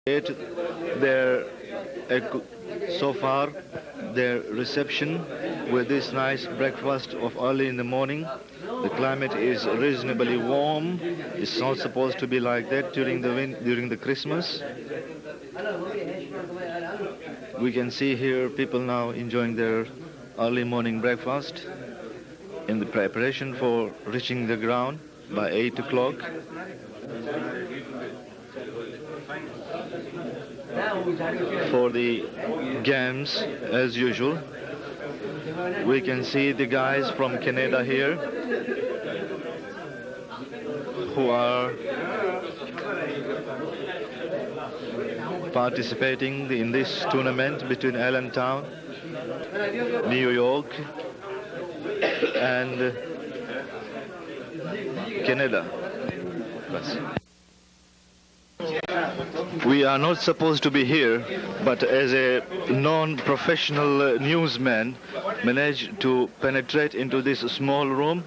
their so far their reception with this nice breakfast of early in the morning. The climate is reasonably warm. It's not supposed to be like that during the Christmas. We can see here people now enjoying their early morning breakfast in the preparation for reaching the ground by 8 o'clock. For the games, as usual, we can see the guys from Canada here who are participating in this tournament between Allentown, New York, and Canada. We are not supposed to be here, but as a non-professional newsman, managed to penetrate into this small room,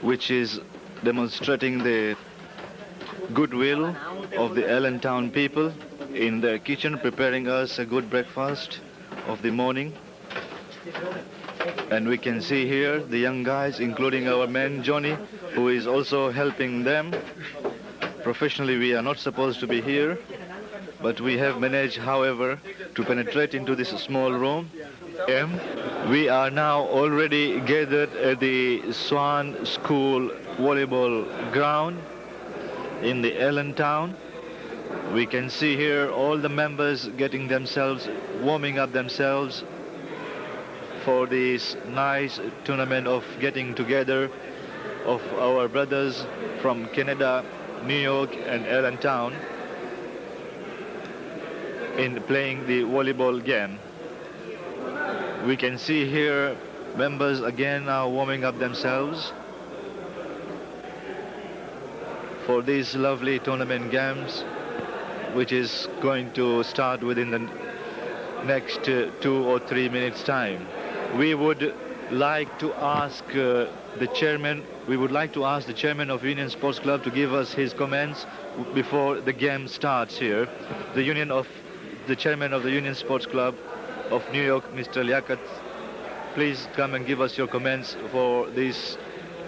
which is demonstrating the goodwill of the Allentown people in their kitchen, preparing us a good breakfast of the morning. And we can see here the young guys, including our man Johnny, who is also helping them. Professionally, we are not supposed to be here, but we have managed, however, to penetrate into this small room. We are now already gathered at the Swan School volleyball ground in the Allentown. We can see here all the members getting themselves, warming up themselves for this nice tournament of getting together of our brothers from Canada, New York and Allentown in playing the volleyball game. We can see here members again now warming up themselves for these lovely tournament games, which is going to start within the next 2 or 3 minutes time. We would like to ask the chairman of Union Sports Club to give us his comments before the game starts here. The chairman of the Union Sports Club of New York, Mr. Liaquat, please come and give us your comments for this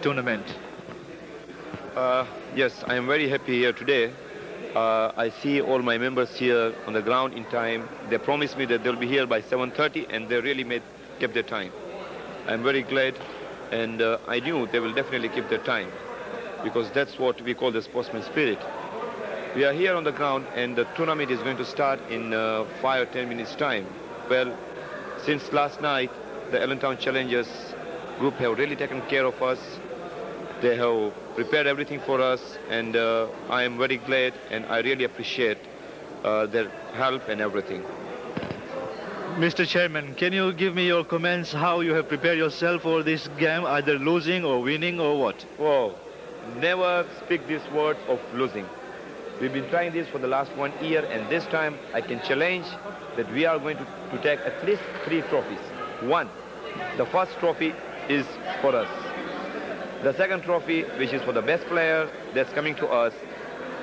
tournament. Yes, I am very happy here today. I see all my members here on the ground in time. They promised me that they'll be here by 7:30, and they really kept their time. I'm very glad, and I knew they will definitely keep their time, because that's what we call the sportsman spirit. We are here on the ground, and the tournament is going to start in 5 or 10 minutes time. Well, since last night, the Allentown Challengers group have really taken care of us. They have prepared everything for us, and I am very glad, and I really appreciate their help and everything. Mr. Chairman, can you give me your comments how you have prepared yourself for this game, either losing or winning or what? Whoa, never speak these words of losing. We've been trying this for the last 1 year, and this time I can challenge that we are going to take at least 3 trophies. One, the first trophy is for us. The second trophy, which is for the best player, that's coming to us.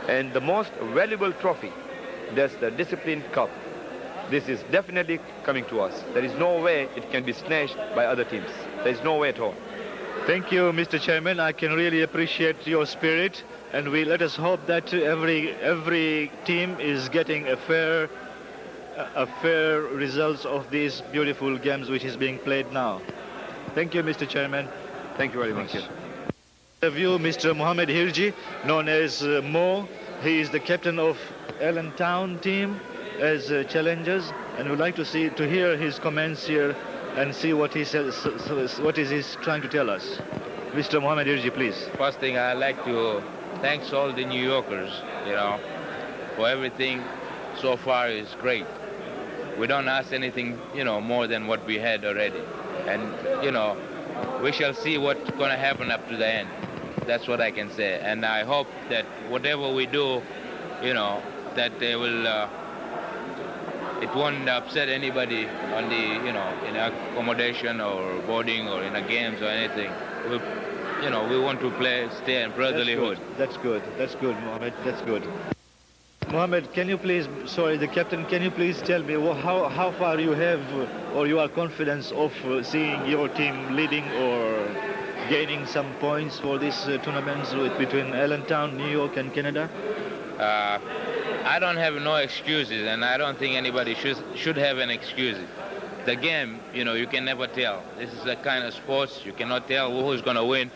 And the most valuable trophy, that's the Discipline Cup. This is definitely coming to us. There is no way it can be snatched by other teams. There is no way at all. Thank you, Mr. Chairman. I can really appreciate your spirit, and let us hope that every team is getting a fair results of these beautiful games which is being played now. Thank you, Mr. Chairman. Thank you very much. Interview Mr. Mohammed Hirji, known as Mo. He is the captain of Allentown team as challengers, and we'd like to hear his comments here and see what he says, what is he trying to tell us. Mr. Mohammed Hirji, please. First thing, I'd like to thank all the New Yorkers, for everything so far is great. We don't ask anything, more than what we had already. And, we shall see what's going to happen up to the end. That's what I can say. And I hope that whatever we do, that they will, it won't upset anybody on the, in accommodation or boarding or in the games or anything. We want to stay in brotherlyhood. That's good, Mohammed, that's good. Mohammed, can you please, sorry, the captain, can you please tell me how far you have or you are confident of seeing your team leading or gaining some points for these tournaments between Allentown, New York and Canada? I don't have no excuses, and I don't think anybody should have an excuse. The game, you can never tell. This is the kind of sports you cannot tell who's going to win.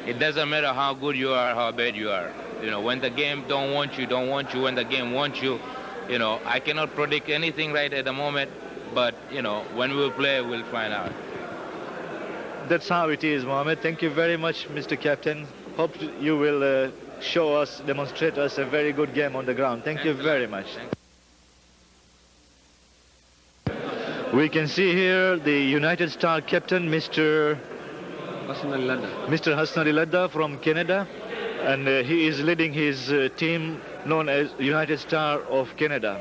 It doesn't matter how good you are, how bad you are. When the game don't want you, don't want you. When the game wants you, I cannot predict anything right at the moment, but, when we'll play, we'll find out. That's how it is, Mohammed. Thank you very much, Mr. Captain. Hope you will show us, demonstrate us a very good game on the ground. Thank you very much. We can see here the United Star captain, Mr. Hassan Ladda from Canada, and he is leading his team known as United Star of Canada.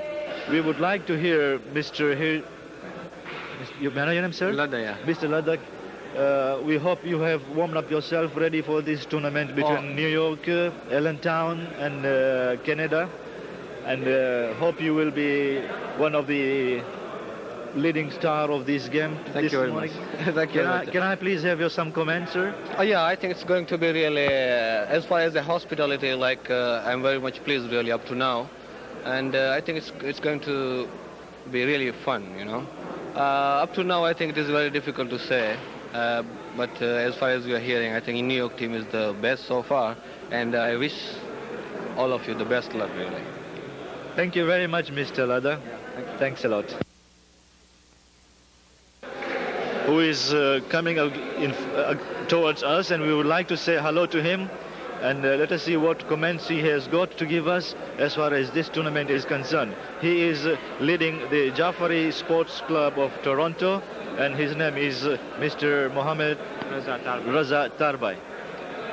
We would like to hear Mr. Your name, sir? Ladda, yeah. Mr. Ladda, we hope you have warmed up yourself ready for this tournament between New York, Allentown and Canada, and hope you will be one of the leading star of this game. Thank you very much. Thank you. Can I please have some comments, sir? Yeah, I think it's going to be really, as far as the hospitality, I'm very much pleased really up to now, and I think it's going to be really fun, Up to now, I think it is very difficult to say, but as far as we are hearing, I think New York team is the best so far, and I wish all of you the best luck, really. Thank you very much, Mr. Ladda. Thanks a lot. Who is coming towards us, and we would like to say hello to him, and let us see what comments he has got to give us as far as this tournament is concerned. He is leading the Jafari Sports Club of Toronto, and his name is Mr. Mohammed Raza Tarbai.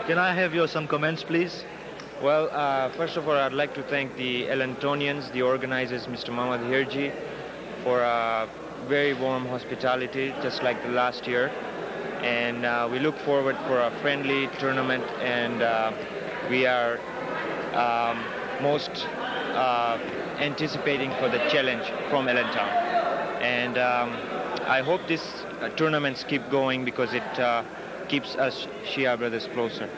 Can I have some comments, please? Well, first of all, I'd like to thank the Allentonians, the organizers, Mr. Mohammed Hirji, for very warm hospitality, just like the last year. And we look forward for a friendly tournament, and we are most anticipating for the challenge from Allentown. And I hope this tournaments keep going because it keeps us Shia brothers closer.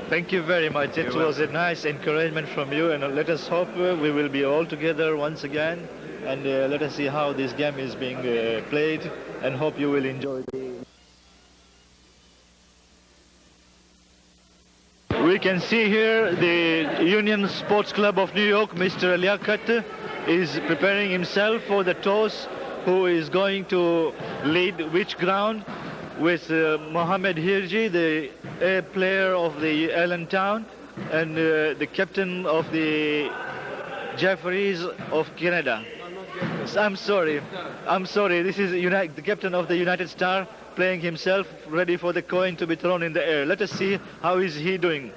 Thank you very much. It was a nice encouragement from you, and let us hope we will be all together once again. And let us see how this game is being played, and hope you will enjoy it. We can see here the Union Sports Club of New York. Mr. Liaquat is preparing himself for the toss, who is going to lead which ground, with Mohammed Hirji, the A player of the Allentown, and the captain of the Jeffries of Canada. I'm sorry. This is the captain of the United Star playing himself, ready for the coin to be thrown in the air. Let us see how is he doing.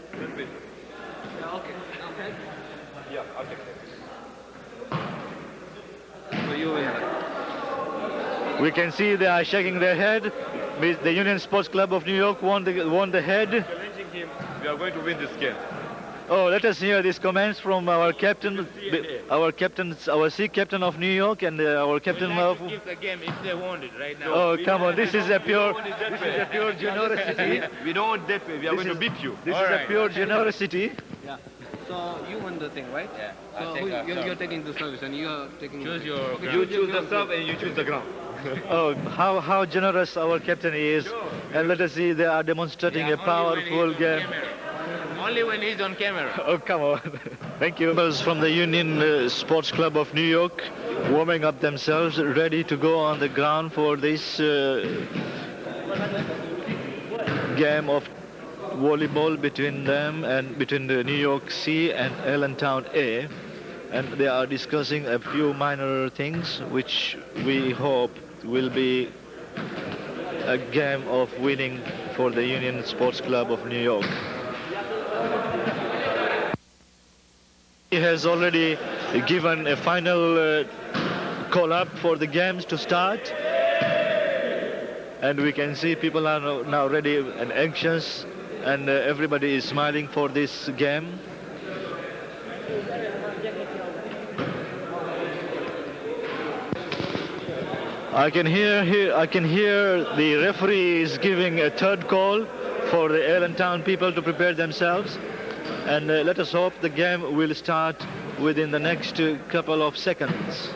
We can see they are shaking their head. The Union Sports Club of New York won the head. Challenging him, we are going to win this game. Oh, let us hear these comments from our captain, our C captain of New York, and our captain of. Give the game if they want it right now. Oh, come on! This is a pure generosity. We don't want that way. We are going to beat you. This is a pure generosity. Yeah. So you won the thing, right? Yeah. So you're taking the service, and you're taking. Choose your ground. You choose the serve and you choose the ground. Oh, how generous our captain is! And let us see, they are demonstrating a powerful game. Only when he's on camera. Oh, come on. Thank you. Members from the Union Sports Club of New York warming up themselves, ready to go on the ground for this game of volleyball between them and between the New York C and Allentown A. And they are discussing a few minor things which we hope will be a game of winning for the Union Sports Club of New York. He has already given a final call-up for the games to start. And we can see people are now ready and anxious, and everybody is smiling for this game. I can hear the referee is giving a third call for the Allentown people to prepare themselves. And let us hope the game will start within the next couple of seconds.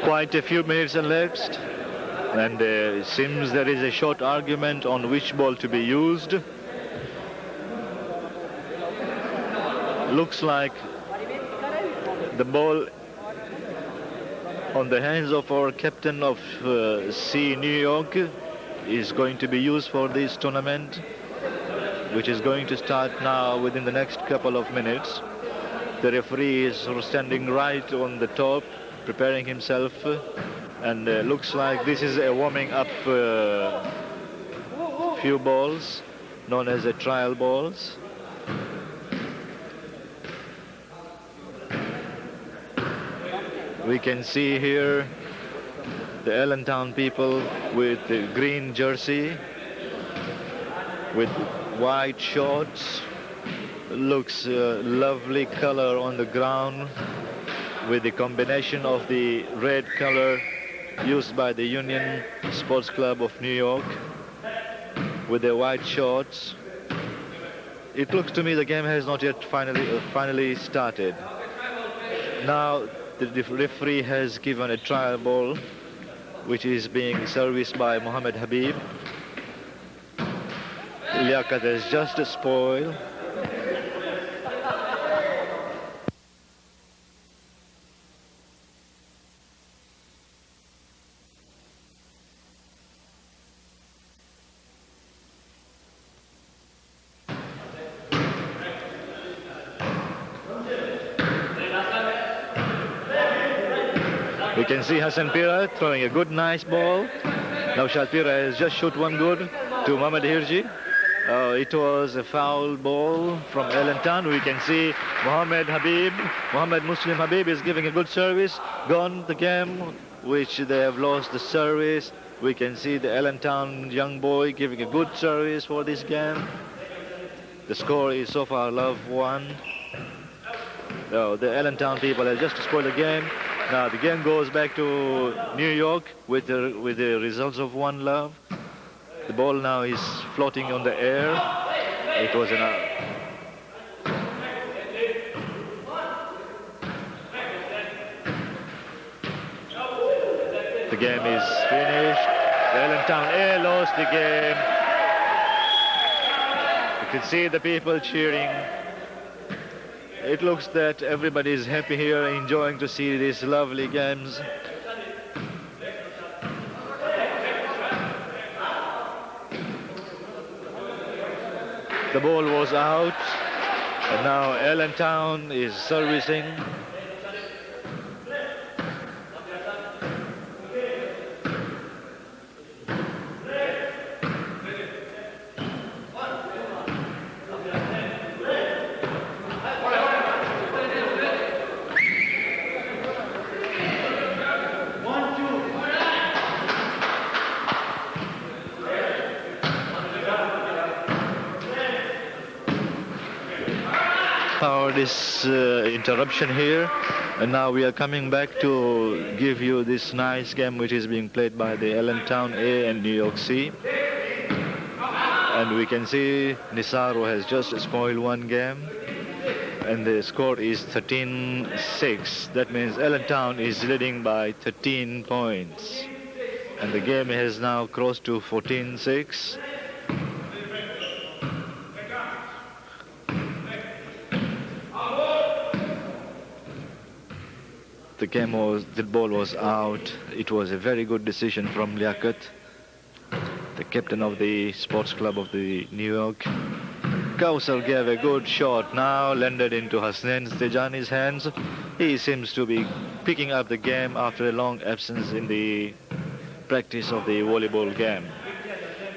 Quite a few minutes elapsed, and it seems there is a short argument on which ball to be used. Looks like the ball on the hands of our captain of C New York is going to be used for this tournament, which is going to start now within the next couple of minutes. The referee is standing right on the top, preparing himself, and looks like this is a warming up few balls known as a trial balls. We can see here the Allentown people with the green jersey with white shorts. Looks lovely color on the ground with the combination of the red color used by the Union Sports Club of New York with the white shorts. It looks to me the game has not yet finally started. Now the referee has given a trial ball which is being serviced by Mohammed Habib. Liaquat has just a spoil. We can see Hassan Pira throwing a good, nice ball. Now Pira has just shot one good to Mohammed Hirji. It was a foul ball from Allentown. We can see Mohammed Muslim Habib is giving a good service. Gone the game, which they have lost the service. We can see the Allentown young boy giving a good service for this game. The score is so far love 1. The Allentown people have just spoiled the game. Now the game goes back to New York with the results of 1 love. The ball now is floating on the air. It was an out. The game is finished. The Allentown A lost the game. You can see the people cheering. It looks that everybody is happy here, enjoying to see these lovely games. The ball was out, and now Allentown is servicing. This interruption here, and now we are coming back to give you this nice game which is being played by the Allentown A and New York C. And we can see Nisaro has just spoiled 1 game, and the score is 13-6. That means Allentown is leading by 13 points, and the game has now crossed to 14-6. The ball was out. It was a very good decision from Liaquat. captain of the sports club of the New York. Kausar gave a good shot now, landed into Hasnain Tejani's hands. He seems to be picking up the game after a long absence in the practice of the volleyball game.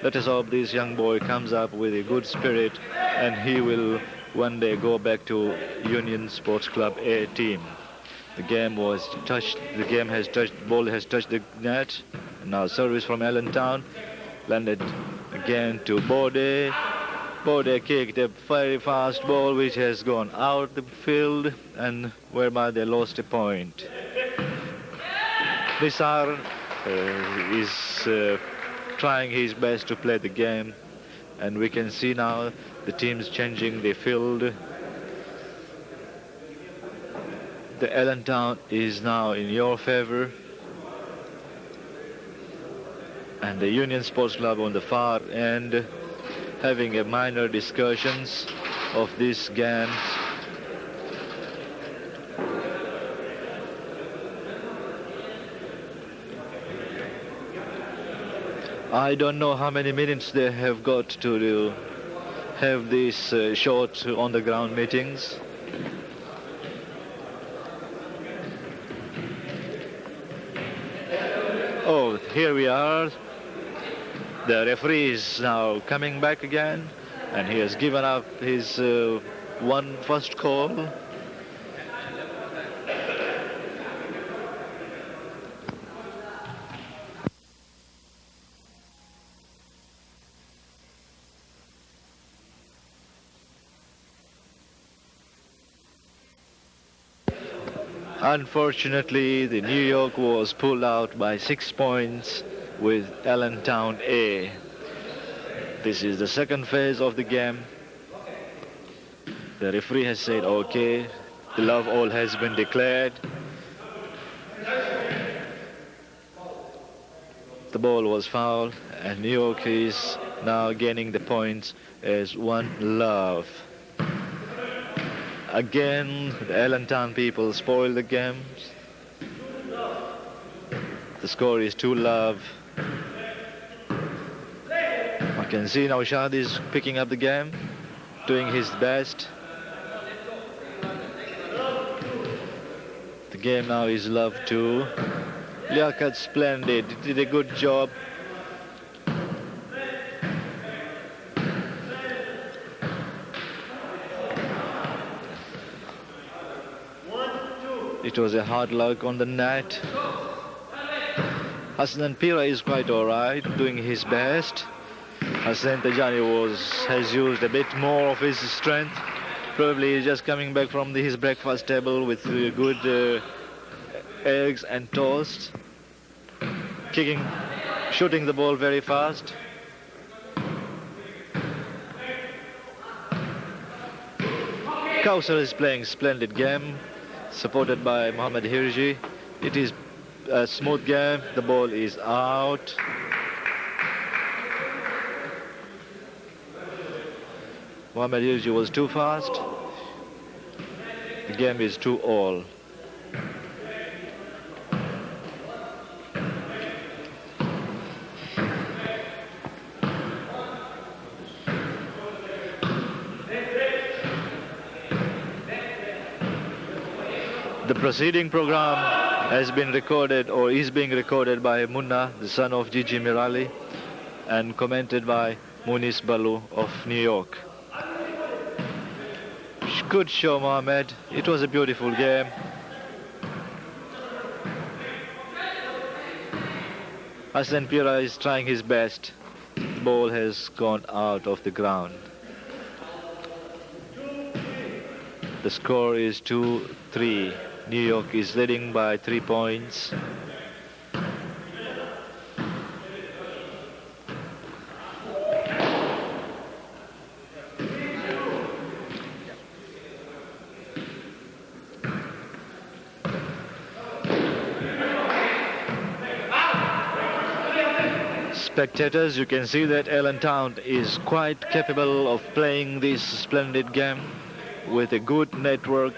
Let us hope this young boy comes up with a good spirit and he will one day go back to Union Sports Club A team. The ball has touched the net. Now service from Allentown, landed again to Bode. Bode kicked a very fast ball which has gone out the field and whereby they lost a point. Nisar is trying his best to play the game, and we can see now the teams changing the field. The Allentown is now in your favor, and the Union Sports Club on the far end having a minor discussions of these games. I don't know how many minutes they have got to have these short on the ground meetings. Oh, here we are. The referee is now coming back again, and he has given up his first call. Unfortunately, the New York was pulled out by 6 points with Allentown A. This is the second phase of the game. The referee has said, okay, the love all has been declared. The ball was fouled, and New York is now gaining the points as 1-love. Again, the Allentown people spoil the games. The score is 2-love. I can see now Shad is picking up the game, doing his best. The game now is love 2. Liaquat splendid, he did a good job. It was a hard luck on the net. Hassan Pira is quite alright, doing his best. Hassan Tejani has used a bit more of his strength. Probably he's just coming back from his breakfast table with good eggs and toast. Shooting the ball very fast. Kausar is playing splendid game, supported by Mohammad Hirji. It is a smooth game. The ball is out. Mohammad Hirji was too fast. The game is 2-all. The preceding program has been recorded or is being recorded by Munna, the son of Gigi Mirali, and commented by Munis Balu of New York. Good show, Mohammed. It was a beautiful game. Hassan Pira is trying his best. The ball has gone out of the ground. The score is 2-3. New York is leading by 3 points. Spectators, you can see that Allentown is quite capable of playing this splendid game with a good network,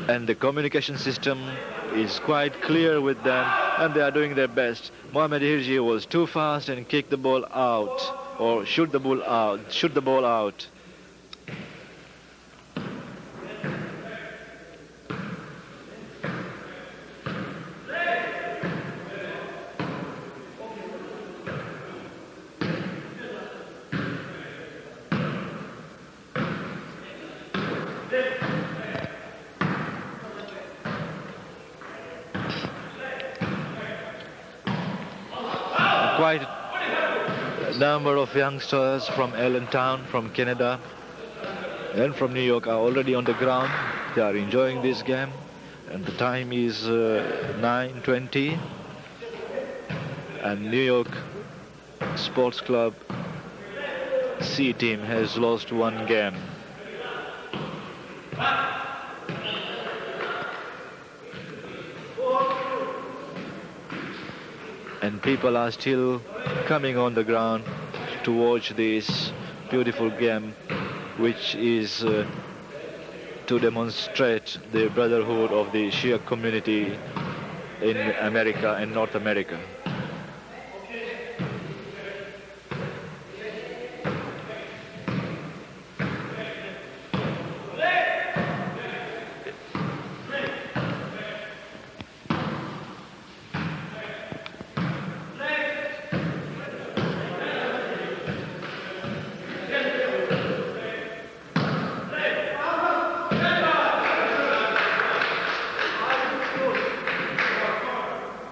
and the communication system is quite clear with them. and they are doing their best. Mohamed Hirji was too fast and kicked the ball out, or shoot the ball out. Quite a number of youngsters from Allentown, from Canada, and from New York are already on the ground. They are enjoying this game, and the time is 9:20. And New York Sports Club C team has lost one game. And people are still coming on the ground to watch this beautiful game, which is to demonstrate the brotherhood of the Shia community in America and North America.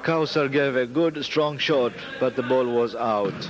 Kausar gave a good strong shot, but the ball was out.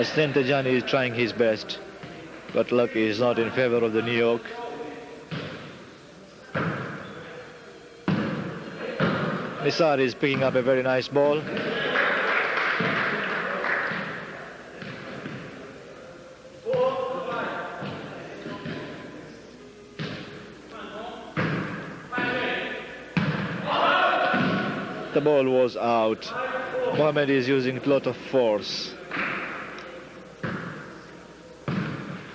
Aslan Tajani is trying his best, but luck is not in favor of the New York. Nisar is picking up a very nice ball. The ball was out. Mohamed is using a lot of force.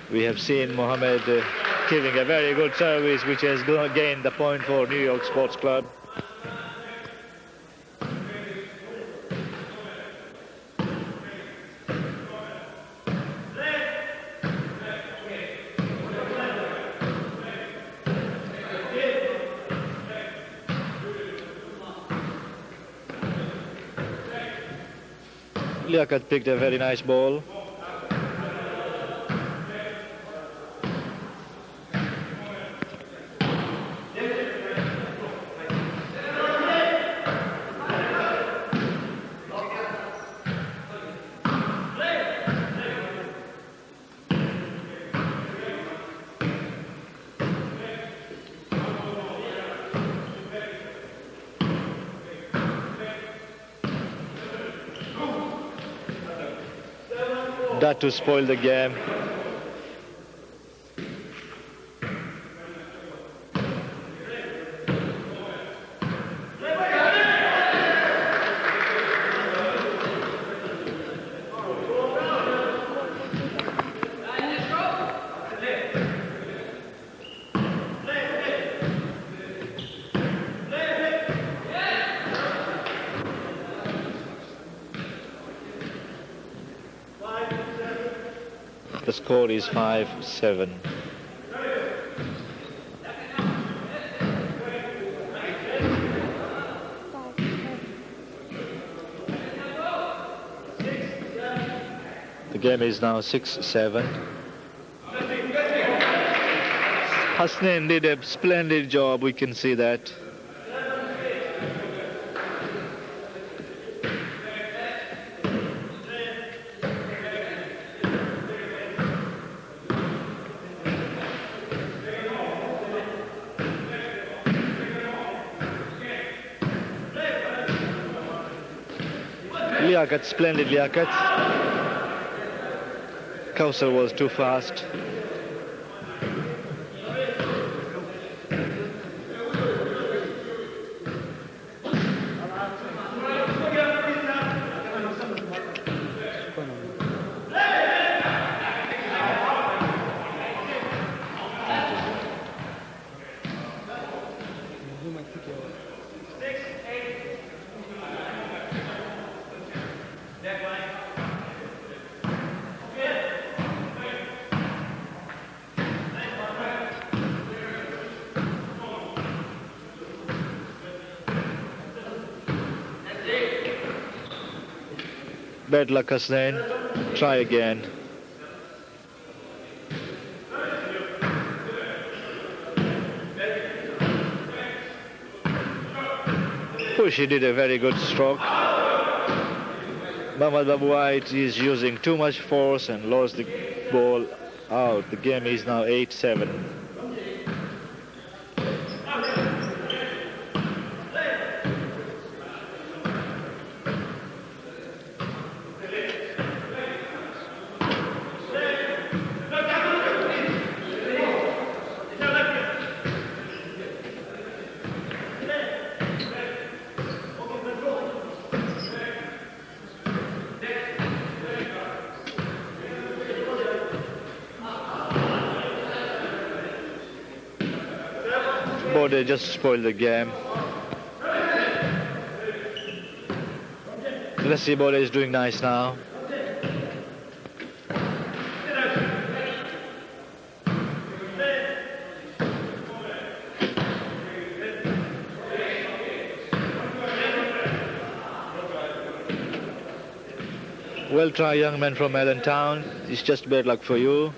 We have seen Mohamed giving a very good service, which has gained the point for New York Sports Club. Liaquat picked a very nice ball. That to spoil the game. The score is 5-7. The game is now 6-7. Hasnain did a splendid job, we can see that. Liaquat, splendid Liaquat. Kausar was too fast. Bad luck, Hasnain. Try again. Push, he did a very good stroke. Mohammad Babu White is using too much force and lost the ball out. The game is now 8-7. They just spoiled the game. Let's see, Bode is doing nice now. Well try, young man from Allentown. It's just bad luck for you.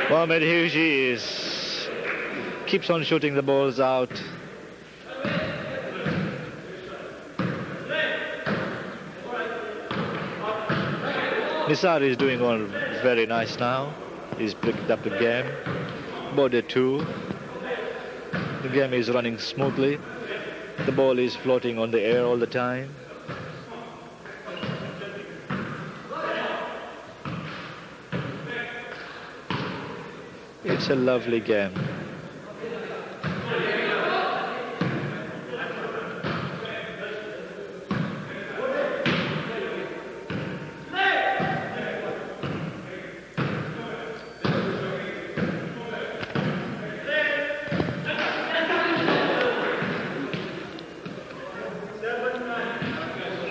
Mohamed Hirji keeps on shooting the balls out. Nisar is doing all very nice now. He's picked up the game. Bode 2. The game is running smoothly. The ball is floating on the air all the time. It's a lovely game.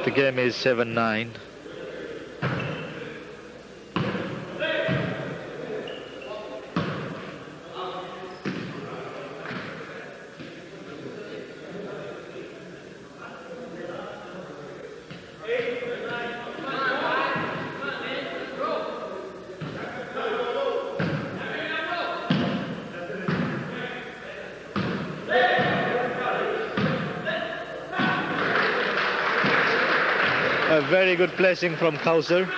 The game is 7-9. A very good placing from Kausar.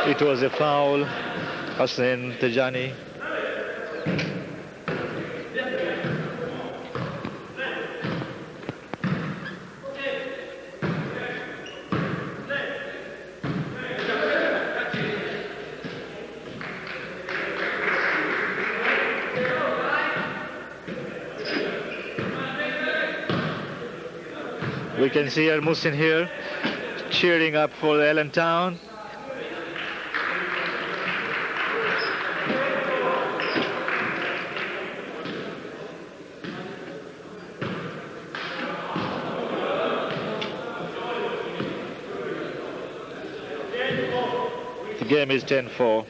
It was a foul. Hasnain Tejani. We can see Al Musin here cheering up for Allentown. The game is 10-4.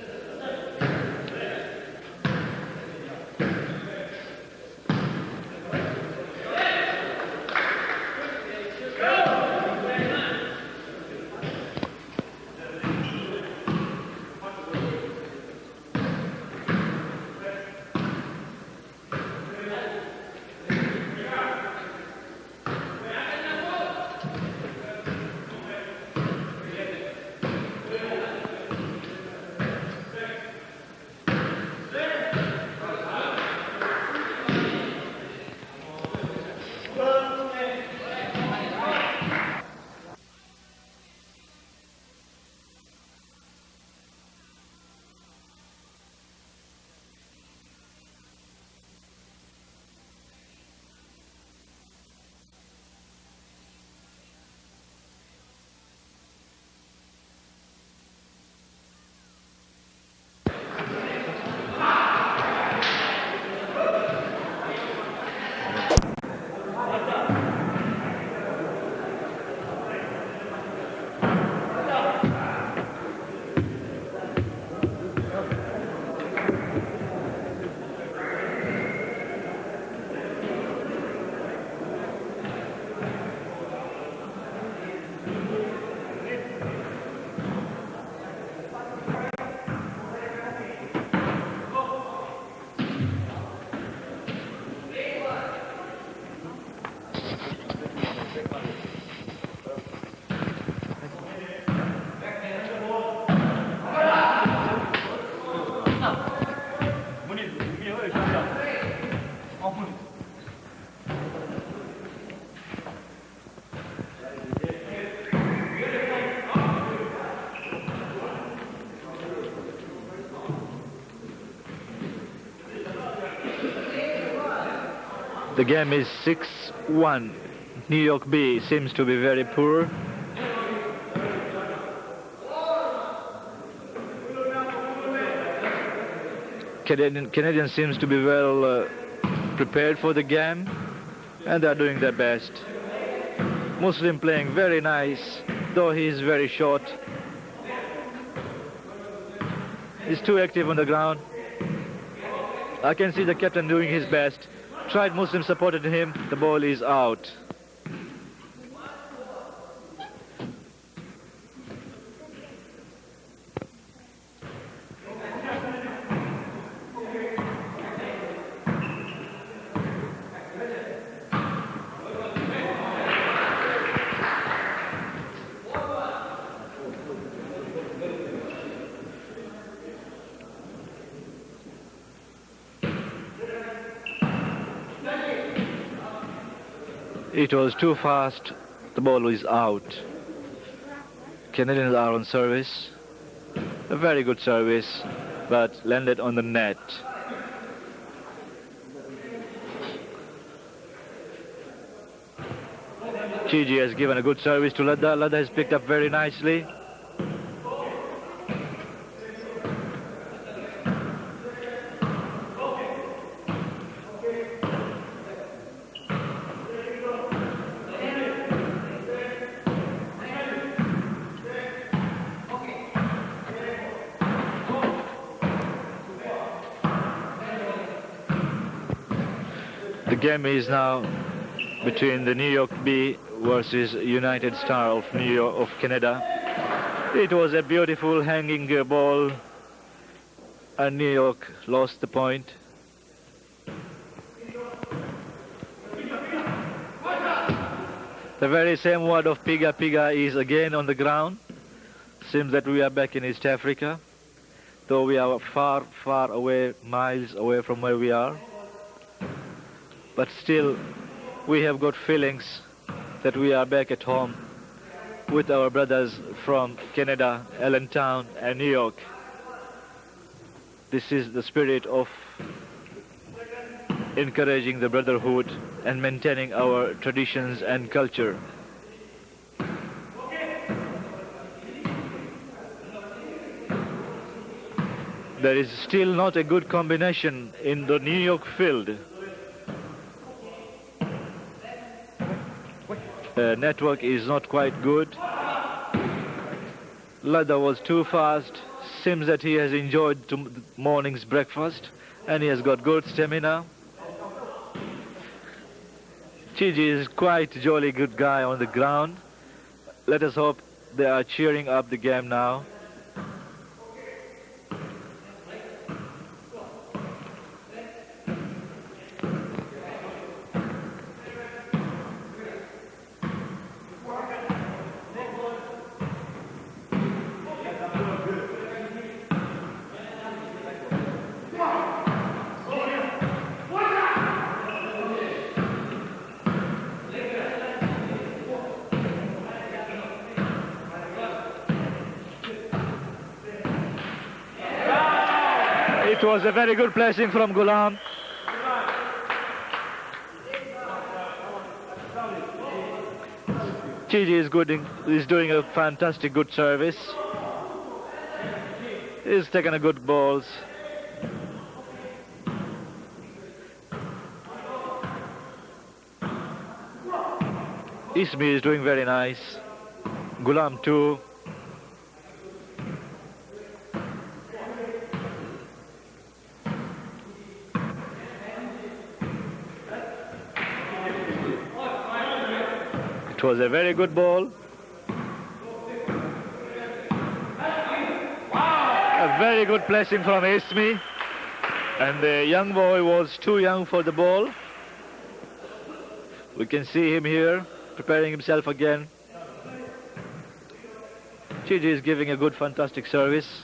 The game is 6-1. New York B seems to be very poor. Canadian seems to be well prepared for the game, and they are doing their best. Muslim playing very nice, though he is very short. He's too active on the ground. I can see the captain doing his best. Tried Muslim supported him, the ball is out. It was too fast, the ball is out. Canadians are on service. A very good service, but landed on the net. Gigi has given a good service to Ladda. Ladda has picked up very nicely. The game is now between the New York B versus United Star of New York of Canada. It was a beautiful hanging ball, and New York lost the point. The very same word of Piga Piga is again on the ground. Seems that we are back in East Africa, though we are far, far away, miles away from where we are. But still, we have got feelings that we are back at home with our brothers from Canada, Allentown and New York. This is the spirit of encouraging the brotherhood and maintaining our traditions and culture. There is still not a good combination in the New York field. The network is not quite good. Ladda was too fast. Seems that he has enjoyed morning's breakfast and he has got good stamina. Chiji is quite a jolly good guy on the ground. Let us hope they are cheering up the game now. It was a very good placing from Ghulam. Chiji is doing a fantastic good service. He's taken a good balls. Ismi is doing very nice. Ghulam too. It was a very good ball. A very good placing from Ismi. And the young boy was too young for the ball. We can see him here, preparing himself again. Chiji is giving a good, fantastic service.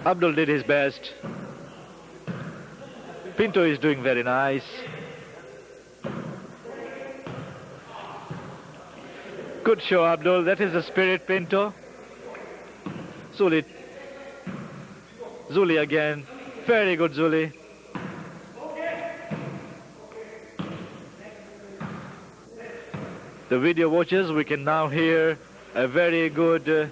Abdul did his best. Pinto is doing very nice. Good show, Abdul. That is the spirit, Pinto. Zuli again. Very good, Zuli. The video watchers, we can now hear a very good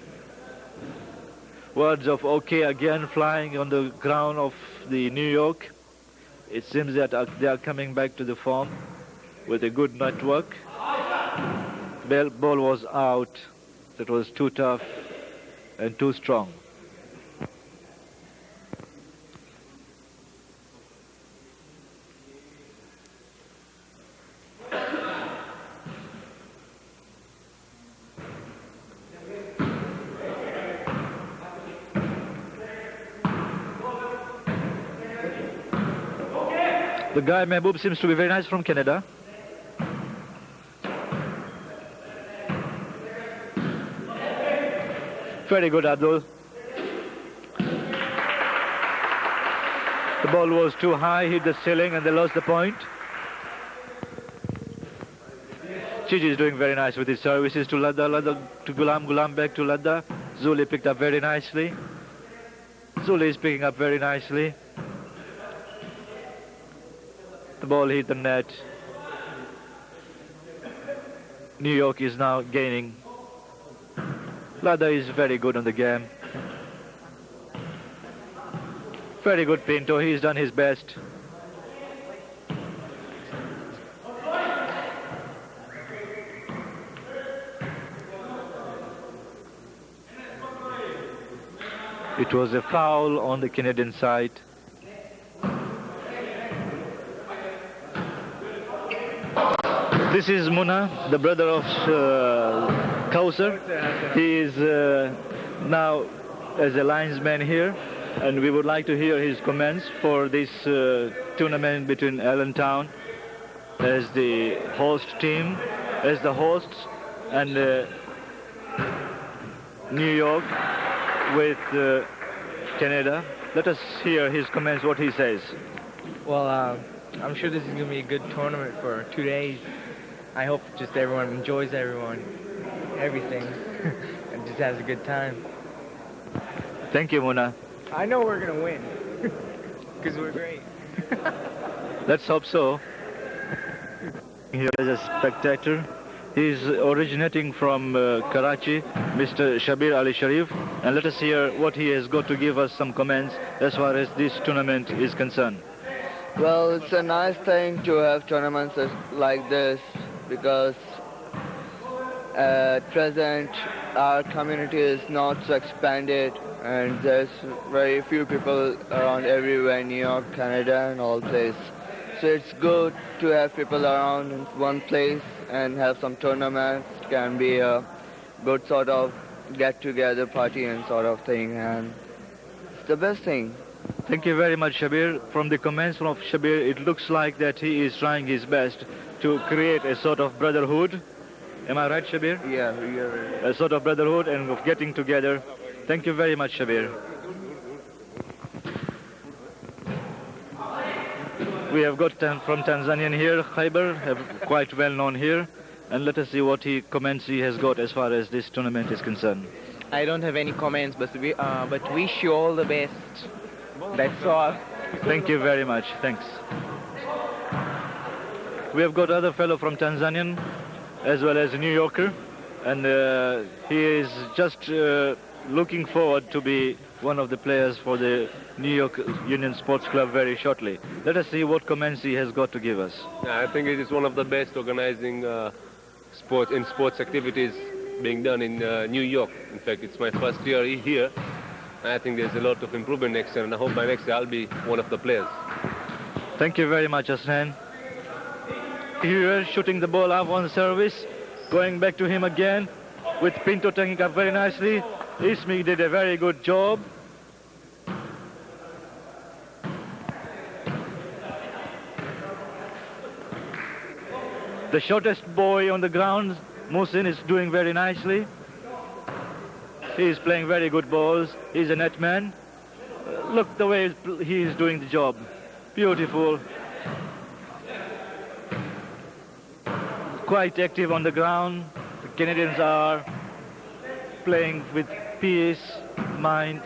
words of okay again flying on the ground of the New York. It seems that they are coming back to the form with a good network. Ball was out. That was too tough and too strong. The guy Mehboob seems to be very nice from Canada. Very good, Abdul. The ball was too high, hit the ceiling, and they lost the point. Chiji is doing very nice with his services to Ladda, Ladda to Gulam, Gulam back to Ladda. Zuli picked up very nicely. Zuli is picking up very nicely. The ball hit the net. New York is now gaining. Ladda is very good on the game. Very good, Pinto. He's done his best. It was a foul on the Canadian side. This is Muna, the brother of Kausar. He is now as a linesman here, and we would like to hear his comments for this tournament between Allentown as the host team, as the hosts, and New York with Canada. Let us hear his comments, what he says. Well, I'm sure this is going to be a good tournament for 2 days. I hope just everyone enjoys everything, and just has a good time. Thank you, Muna. I know we're going to win, because we're great. Let's hope so. Here is a spectator. He's originating from Karachi, Mr. Shabir Ali Sharif, and let us hear what he has got to give us some comments as far as this tournament is concerned. Well, it's a nice thing to have tournaments like this, because at present our community is not so expanded, and there's very few people around everywhere, New York, Canada, and all places. So it's good to have people around in one place and have some tournaments. Can be a good sort of get-together party and sort of thing, and it's the best thing. Thank you very much, Shabir. From the comments of Shabir, it looks like that he is trying his best to create a sort of brotherhood. Am I right, Shabir? Yeah, you're right. A sort of brotherhood and of getting together. Thank you very much, Shabir. We have got from Tanzanian here, Khaybar, quite well known here. And let us see what comments he has got as far as this tournament is concerned. I don't have any comments, but wish you all the best. That's all. Thank you very much. Thanks. We have got other fellow from Tanzanian as well as a New Yorker, and he is just looking forward to be one of the players for the New York Union Sports Club very shortly. Let us see what comments he has got to give us. I think it is one of the best organizing sports activities being done in New York. In fact, it's my first year here. I think there's a lot of improvement next year, and I hope by next year I'll be one of the players. Thank you very much, Hassan. Here, shooting the ball up on service, going back to him again, with Pinto taking up very nicely. Ismi did a very good job. The shortest boy on the ground, Musin, is doing very nicely. He is playing very good balls. He's a net man. Look the way he is doing the job. Beautiful. Quite active on the ground. The Canadians are playing with peace, mind,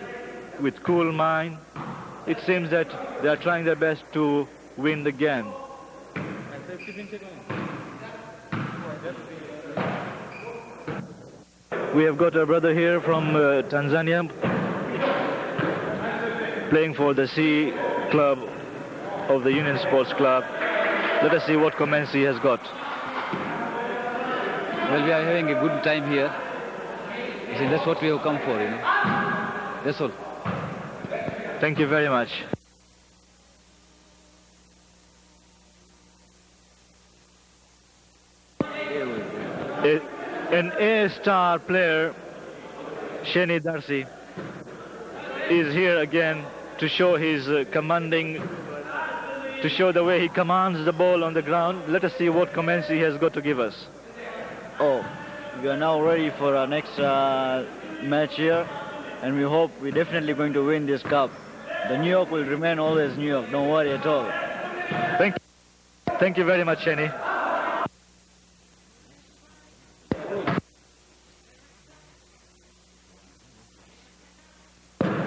with cool mind. It seems that they are trying their best to win the game. We have got a brother here from Tanzania playing for the C Club of the Union Sports Club. Let us see what comments he has got. Well, we are having a good time here. I think that's what we have come for, you know. That's all. Thank you very much. An A-star player, Shani Darcy, is here again to show his to show the way he commands the ball on the ground. Let us see what comments he has got to give us. Oh, we are now ready for our next match here, and we hope we're definitely going to win this cup. The New York will remain always New York, don't worry at all. Thank you very much, Shani.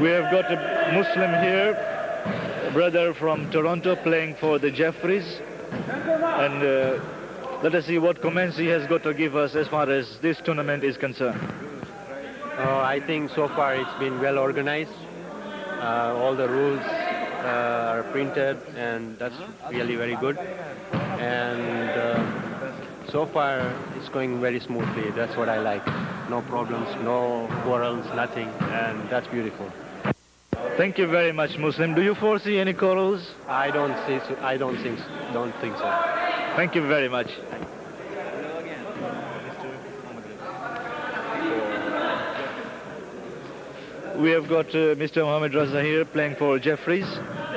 We have got a Muslim here, a brother from Toronto playing for the Jeffries, and let us see what comments he has got to give us as far as this tournament is concerned. I think so far it's been well organized. All the rules are printed, and that's really very good. And so far it's going very smoothly. That's what I like. No problems, no quarrels, nothing, and that's beautiful. Thank you very much, Muslim. Do you foresee any quarrels? I don't think so. So. Thank you very much. We have got Mr. Mohamed Raza here playing for Jeffries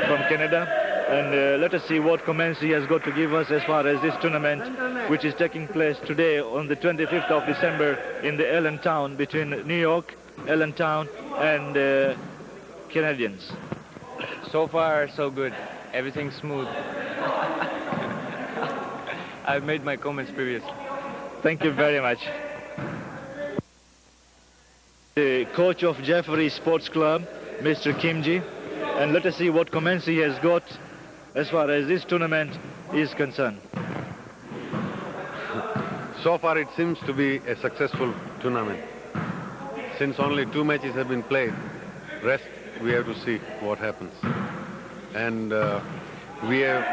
from Canada, and let us see what comments he has got to give us as far as this tournament, which is taking place today on the 25th of December in the Allentown, between New York, Allentown, and Canadians. So far, so good. Everything's smooth. I've made my comments previously. Thank you very much. The coach of Jeffrey Sports Club, Mr. Kimji, and let us see what comments he has got as far as this tournament is concerned. So far it seems to be a successful tournament. Since only 2 matches have been played, rest we have to see what happens. And we have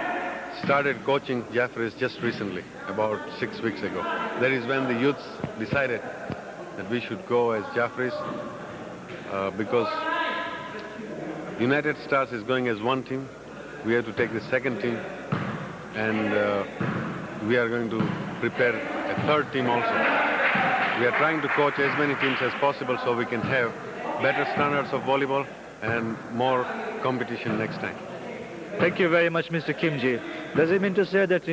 started coaching Jeffries just recently, about 6 weeks ago. That is when the youths decided that we should go as Jeffries because United Stars is going as one team. We have to take the second team, and we are going to prepare a third team also. We are trying to coach as many teams as possible so we can have better standards of volleyball and more competition next time. Thank you very much, Mr. Kimji. Does it mean to say that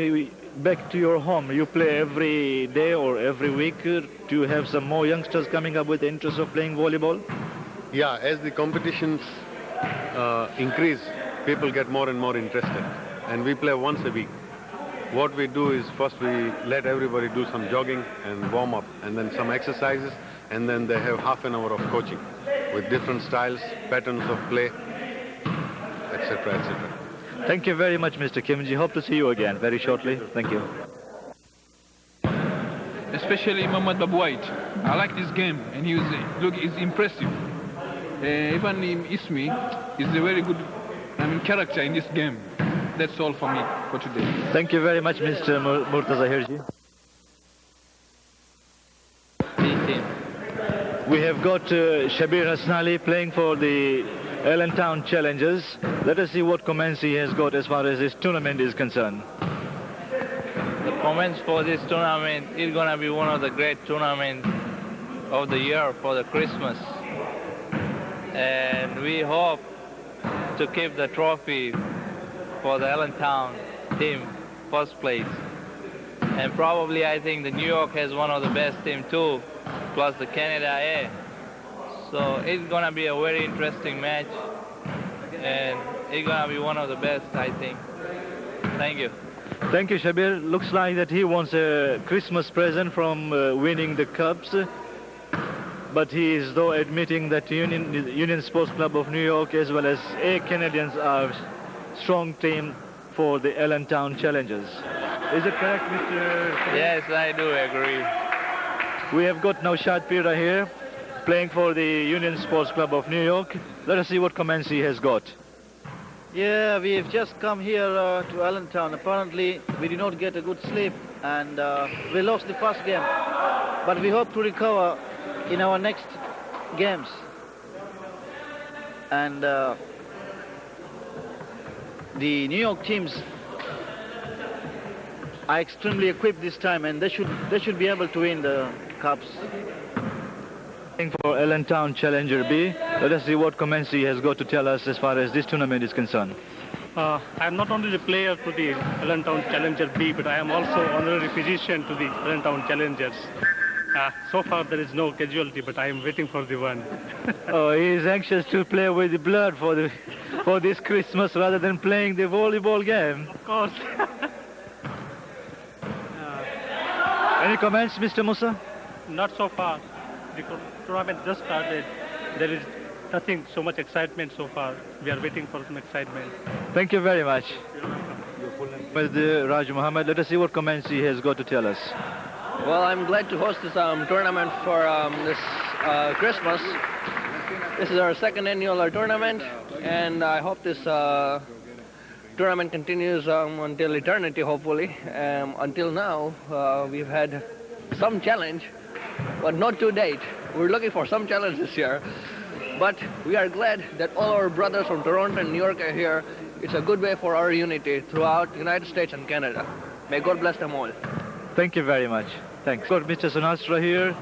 back to your home, you play every day or every week? Do you have some more youngsters coming up with the interest of playing volleyball? Yeah, as the competitions increase, people get more and more interested. And we play once a week. What we do is first we let everybody do some jogging and warm up, and then some exercises, and then they have half an hour of coaching with different styles, patterns of play, etc., etc. Thank you very much, Mr. Kimji. Hope to see you again very shortly. Thank you. Especially Mohamed Babu White. I like this game, and he's impressive. Even Ismi is a very good character in this game. That's all for me for today. Thank you very much, Mr. Murtaza Hirji. We have got Shabir Hasnali playing for the Allentown Challengers. Let us see what comments he has got as far as this tournament is concerned. The comments for this tournament is going to be one of the great tournaments of the year for the Christmas. And we hope to keep the trophy for the Allentown team, first place. And probably I think the New York has one of the best team too, plus the Canada A. So it's going to be a very interesting match. and it's gonna be one of the best, I think. Thank you. Thank you, Shabir. Looks like that he wants a Christmas present from winning the Cups. But he is though admitting that Union Sports Club of New York as well as A Canadians are strong team for the Allentown Challengers. Is it correct, Mr. Yes, I do agree. We have got now Shad Pira here, playing for the Union Sports Club of New York. Let us see what comments he has got. Yeah, we've just come here to Allentown. Apparently, we did not get a good sleep and we lost the first game. But we hope to recover in our next games. And the New York teams are extremely equipped this time, and they should be able to win the cups. For Allentown Challenger B, let us see what comments he has got to tell us as far as this tournament is concerned. I am not only the player to the Allentown Challenger B, but I am also honorary physician to the Allentown Challengers. So far there is no casualty, but I am waiting for the one. Oh, he is anxious to play with the blood for this Christmas rather than playing the volleyball game. Of course. Any comments, Mr. Musa? Not so far. The tournament just started. There is nothing, so much excitement so far. We are waiting for some excitement. Thank you very much. With Raj Muhammad, let us see what comments he has got to tell us. Well, I'm glad to host this tournament for this Christmas. This is our second annual tournament, and I hope this tournament continues until eternity, hopefully. Until now, we've had some challenge, but not to date. We're looking for some challenge this year. But we are glad that all our brothers from Toronto and New York are here. It's a good way for our unity throughout the United States and Canada. May God bless them all. Thank you very much. Thanks. Got Mr. Sonastra here,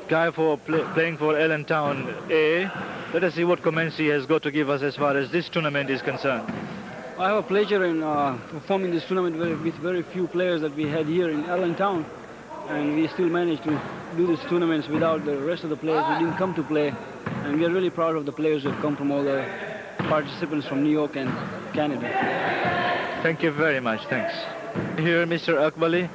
guy for playing for Allentown A. Let us see what comments he has got to give us as far as this tournament is concerned. I have a pleasure in performing this tournament with very few players that we had here in Allentown, and we still managed to do these tournaments without the rest of the players who didn't come to play, and we are really proud of the players who have come from all the participants from New York and Canada. Thank you very much, thanks. Here Mr. Akbali.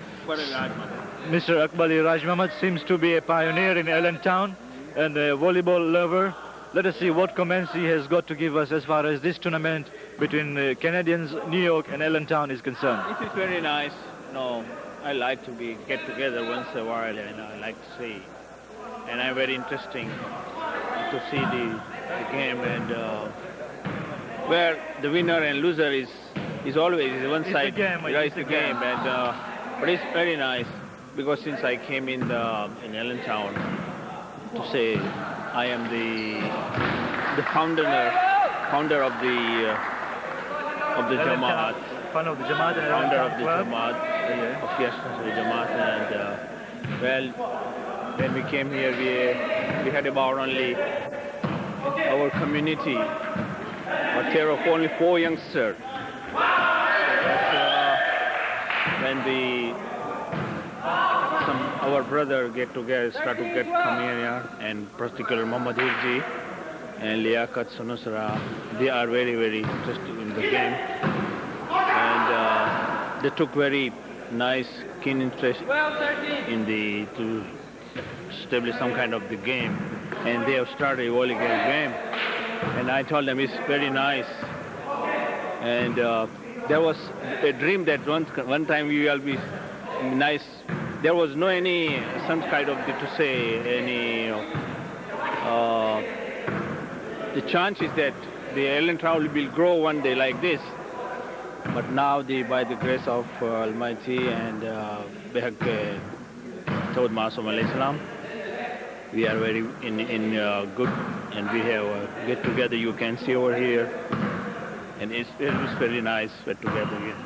Mr. Akbali Rajmamat seems to be a pioneer in Allentown and a volleyball lover. Let us see what comments he has got to give us as far as this tournament between Canadians, New York and Allentown is concerned. It is very nice. No, I like to get together once a while, and I like to see. And I'm very interesting to see the game, and where the winner and loser is always one side. It's the game, and but it's very nice because since I came in Allentown, to say I am the founder of the Jamaat. Founder of the Jamaat and founder of the Club. Jamaat, of the Jamaat, and well, when we came here, we had about only our community, a care of only 4 youngsters. When our brother get together, start to come here, and particularly Muhammad Hirji and Liaquat Sunusra, they are very, very interested in the game. And they took very nice, keen interest to establish some kind of the game. And they have started a volleyball game. And I told them it's very nice. And there was a dream that one time we will be nice. There was no some kind of the chances that the Allentown will grow one day like this. But now, by the grace of Almighty and Tawad Masum alayhi salam, we are very good, and we have a get together. You can see over here, and it's very nice get together here.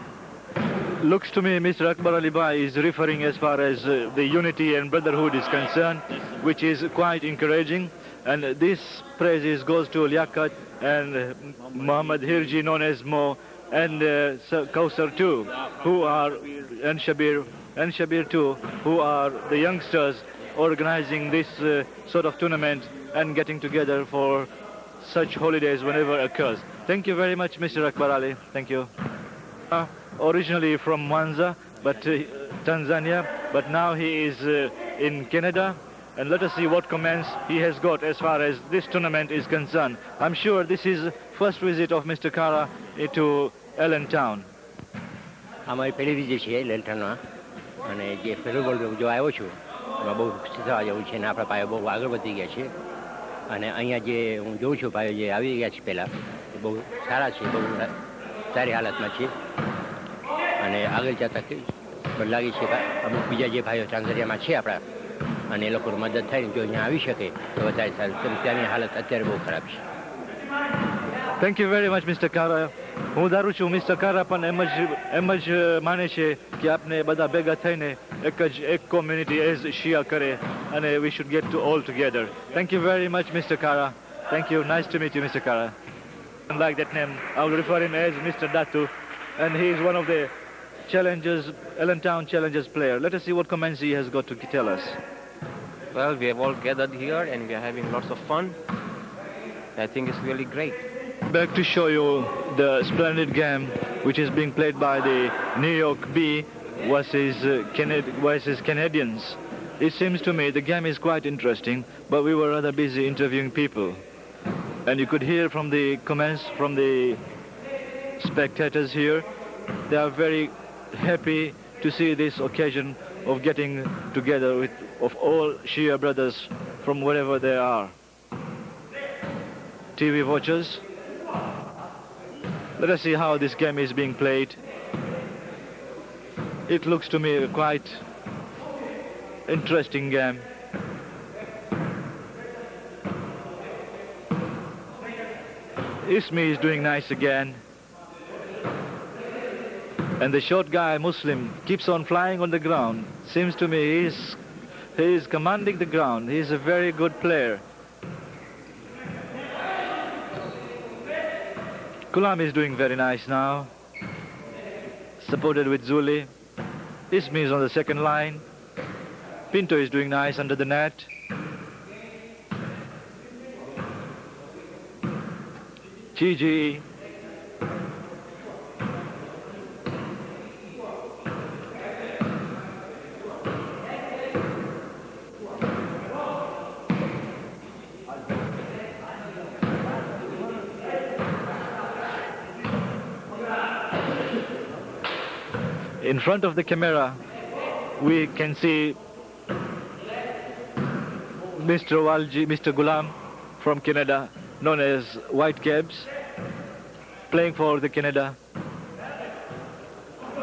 Looks to me Mr. Akbar Ali Bhai is referring as far as the unity and brotherhood is concerned, which is quite encouraging. And this praise goes to Liaquat and Muhammad Hirji, known as Mo, and Kausar too, and Shabir too, who are the youngsters organizing this sort of tournament and getting together for such holidays whenever occurs. Thank you very much, Mr. Akbar Ali. Thank you. Originally from Mwanza, but Tanzania, but now he is in Canada. And let us see what comments he has got as far as this tournament is concerned. I'm sure this is first visit of Mr. Kara to Allentown. અમારી પહેલી visit છે લેન્ટનમાં અને જે પહેલો gold જો આવ્યો છું એમાં બહુ ખુશી થવા જેવું છે અને આપણા ભાઈઓ બહુ આગળ વધી ગયા છે અને અહીંયા જે હું જોઉં છું ભાઈઓ જે આવી ગયા છે પહેલાં એ બહુ સારા છે બહુ સારી હાલતમાં છે અને આગળ જતા મને લાગે છે કે અમુક બીજા જે ભાઈઓ ચાંદરિયામાં છે આપણા અને એ લોકોની મદદ થાય જો અહીંયા આવી શકે તો વધારે સારું કેમ ત્યાંની હાલત અત્યારે બહુ ખરાબ છે. Thank you very much, Mr. Kara. હું ધારું છું મિસ્ટર કારા પણ એમ જ માને છે કે આપણે બધા ભેગા થઈને એક કોમ્યુનિટી એઝ શિયા કરે અને we should get to all together. Thank you very much, Mr. Kara. Thank you. Nice to meet you, Mr. Kara. I like that name. I will refer him as Mr. Datu, and he is one of the challengers, Allentown Challengers player. Let us see what comments he has got to tell us. Well, we have all gathered here and we are having lots of fun. I think it's really great. Back to show you the splendid game which is being played by the New York B versus Canadians. It seems to me the game is quite interesting, but we were rather busy interviewing people. And you could hear from the comments from the spectators here, they are very happy to see this occasion of getting together of all Shia brothers from wherever they are. TV watchers, let us see how this game is being played. It looks to me a quite interesting game. Ismi is doing nice again. And the short guy, Muslim, keeps on flying on the ground. Seems to me he is commanding the ground. He is a very good player. Kulam is doing very nice now. Supported with Zuli. Ismi is on the second line. Pinto is doing nice under the net. Gigi. In front of the camera, we can see Mr. Walji, Mr. Gulam from Canada, known as White Caps, playing for the Canada.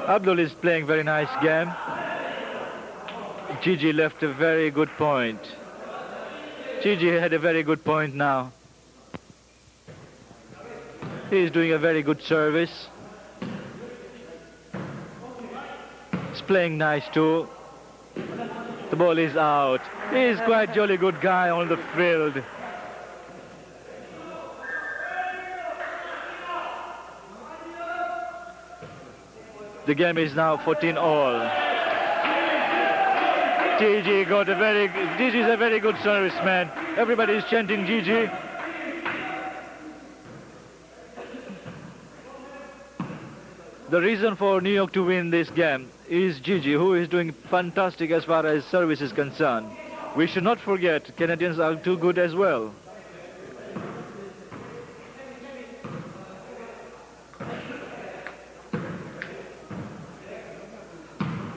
Abdul is playing very nice game. Gigi left a very good point. Gigi had a very good point now. He is doing a very good service. He's playing nice too. The ball is out. He's quite jolly good guy on the field. The game is now 14-all. Gigi got a very, Gigi's a very good serviceman. Everybody is chanting Gigi. The reason for New York to win this game is Gigi, who is doing fantastic as far as service is concerned. We should not forget Canadians are too good as well.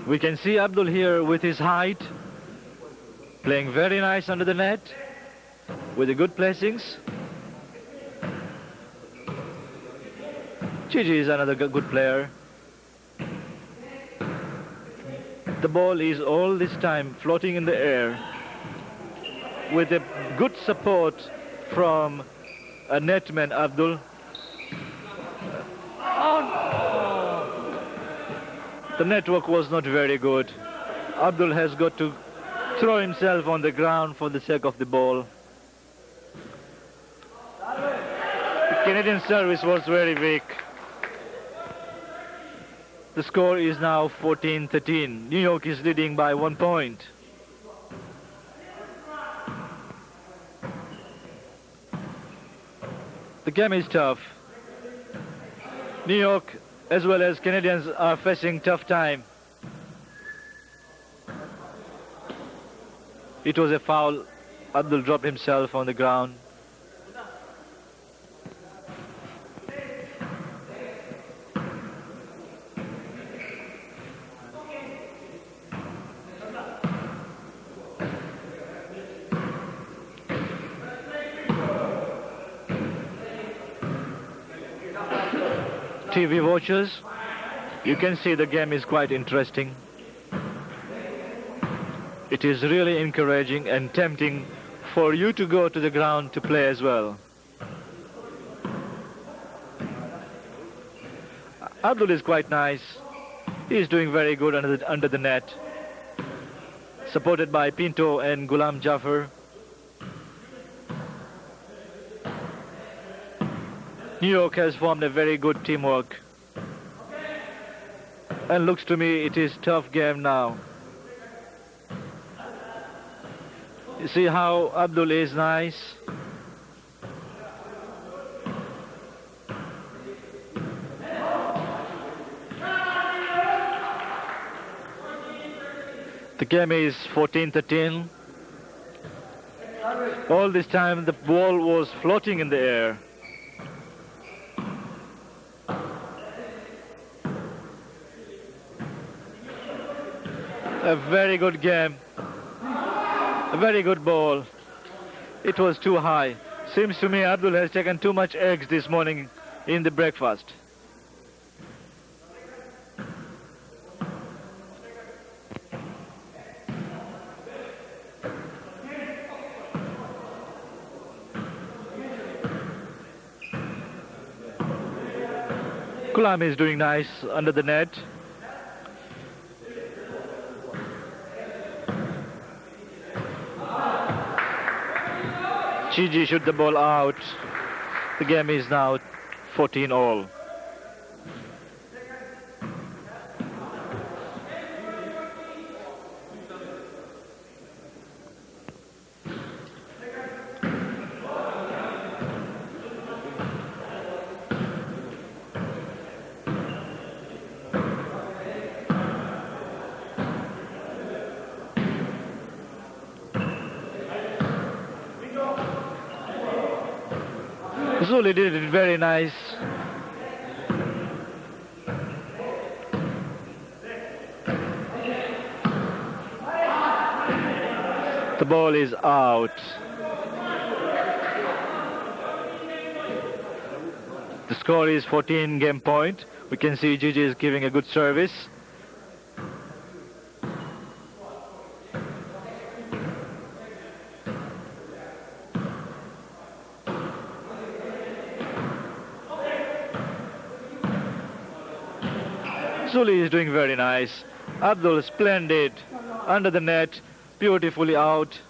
We can see Abdul here with his height, playing very nice under the net, with the good placings. Gigi is another good player. The ball is all this time floating in the air with a good support from a netman, Abdul. The network was not very good. Abdul has got to throw himself on the ground for the sake of the ball. The Canadian service was very weak. The score is now 14-13. New York is leading by 1 point. The game is tough. New York, as well as Canadians, are facing tough time. It was a foul. Abdul dropped himself on the ground. TV watchers, you can see the game is quite interesting. It is really encouraging and tempting for you to go to the ground to play as well. Abdul is quite nice. He is doing very good under the net. Supported by Pinto and Ghulam Jafar. New York has formed a very good teamwork. And looks to me it is tough game now. You see how Abdul is nice? The game is 14-13. All this time the ball was floating in the air. A very good game. A very good ball. It was too high. Seems to me Abdul has taken too much eggs this morning in the breakfast. Ghulam is doing nice under the net. Gigi shoot the ball out. The game is now 14-all. Zuli did it very nice. The ball is out. The score is 14 game point. We can see Gigi is giving a good service. Zuli is doing very nice. Abdul splendid. Under the net, beautifully out.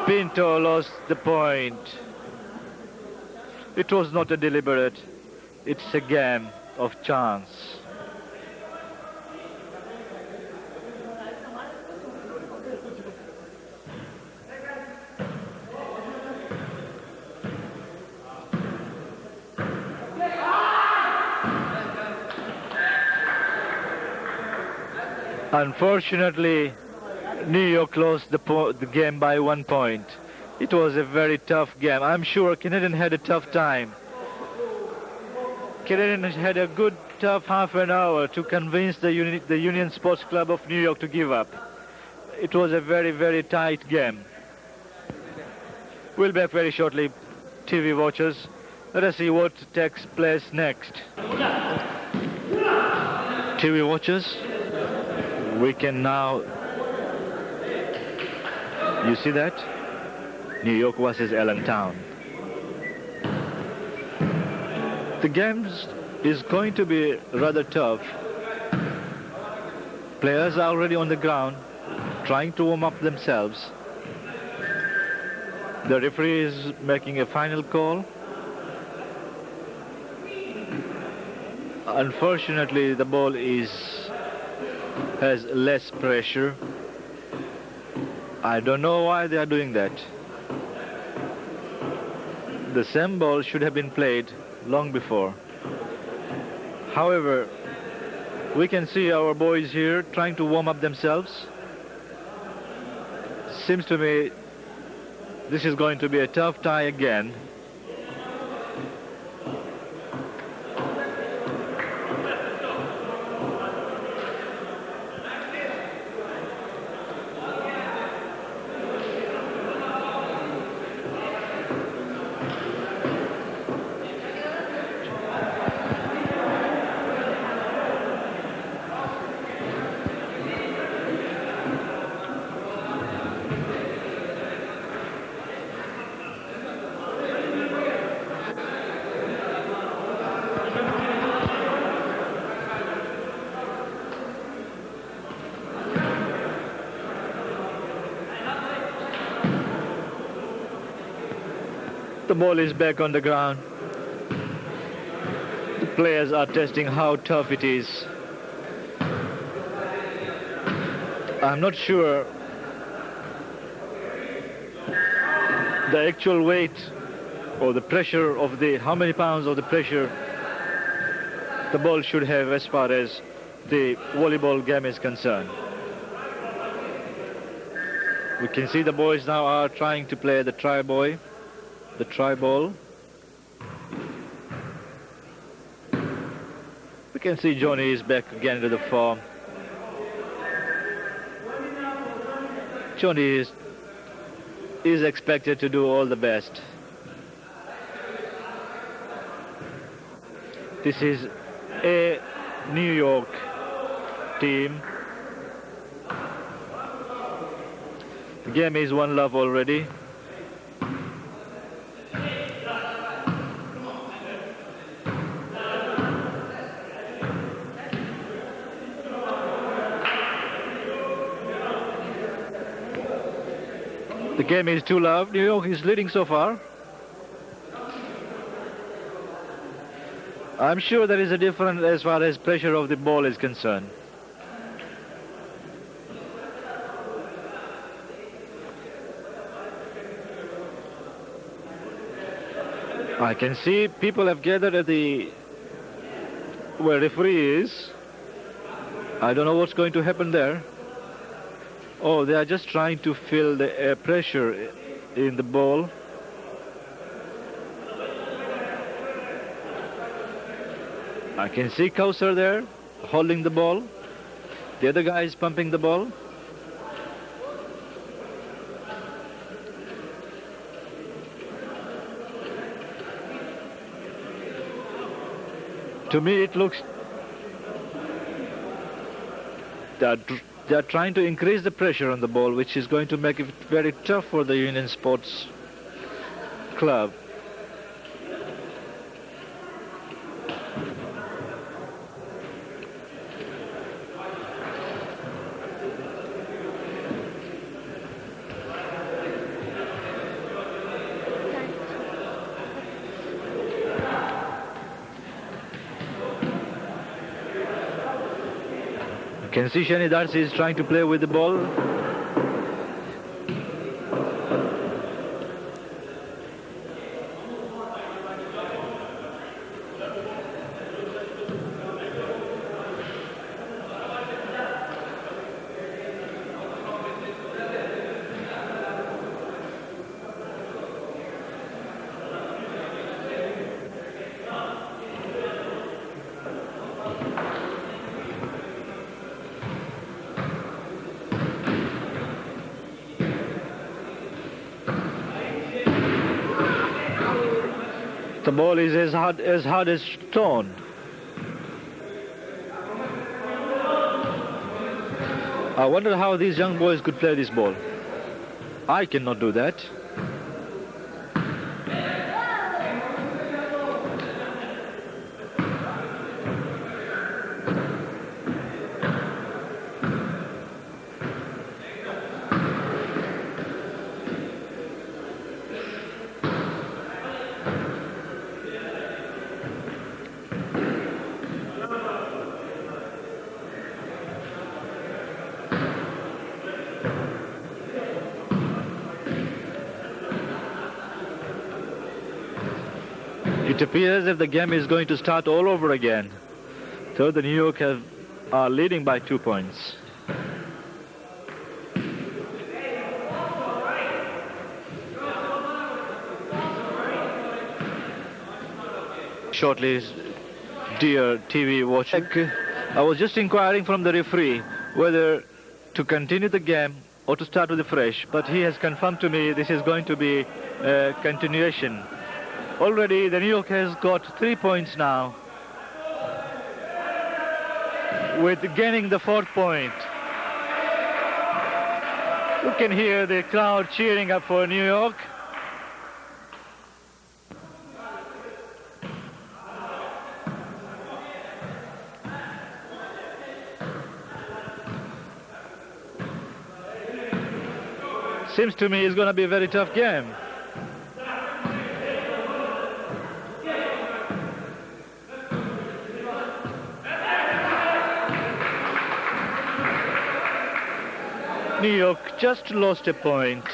Pinto lost the point. It was not a deliberate. It's a game of chance. Unfortunately, New York lost the game by 1 point. It was a very tough game. I'm sure Canadian had a tough time. Canadian had a good tough half an hour to convince the Union Sports Club of New York to give up. It was a very, very tight game. We'll be back very shortly, TV watchers. Let us see what takes place next. TV watchers, we can now, you see that? New York versus Allentown. The game is going to be rather tough. Players are already on the ground, trying to warm up themselves. The referee is making a final call. Unfortunately, the ball has less pressure. I don't know why they are doing that. The same ball should have been played long before. However, we can see our boys here trying to warm up themselves. Seems to me this is going to be a tough tie again. The ball is back on the ground. The players are testing how tough it is. I'm not sure the actual weight or the pressure of how many pounds of the pressure the ball should have as far as the volleyball game is concerned. We can see the boys now are trying to play the try ball. We can see Johnny is back again to the form. Johnny is expected to do all the best. This is a New York team. The game is 1-love already. The game is 2-love. New York is leading so far. I'm sure there is a difference as far as pressure of the ball is concerned. I can see people have gathered at where referee is. I don't know what's going to happen there. Oh, they are just trying to feel the air pressure in the ball. I can see Kausar there holding the ball. The other guy is pumping the ball. To me, it looks that they are trying to increase the pressure on the ball, which is going to make it very tough for the Union Sports Club. You can see Shani Darcy is trying to play with the ball. The ball is as hard as stone. I wonder how these young boys could play this ball. I cannot do that. It appears that the game is going to start all over again. So the New York are leading by 2 points. Shortly, dear TV watcher, I was just inquiring from the referee whether to continue the game or to start with the fresh, but he has confirmed to me this is going to be a continuation. Already the New York has got 3 points now, with gaining the 4th point. You can hear the crowd cheering up for New York. Seems to me it's going to be a very tough game. New York just lost a point.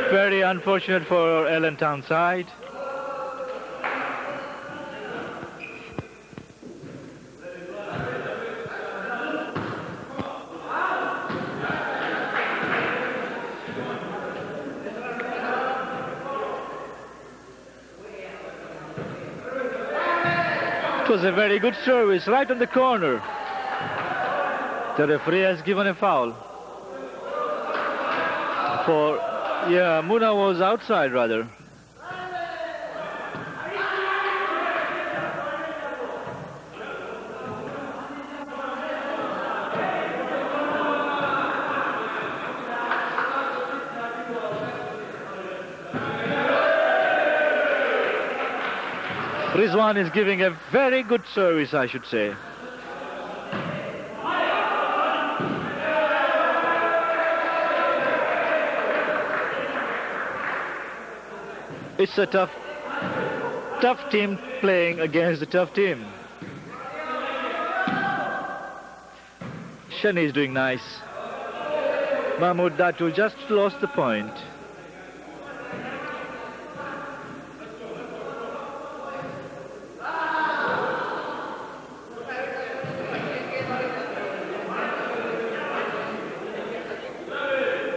Very unfortunate for Allentown side. It was a very good service, right on the corner. The referee has given a foul. Muna was outside rather. Rizwan is giving a very good service, I should say. It's a tough team playing against a tough team. Shani is doing nice. Mahmoud Datu just lost the point.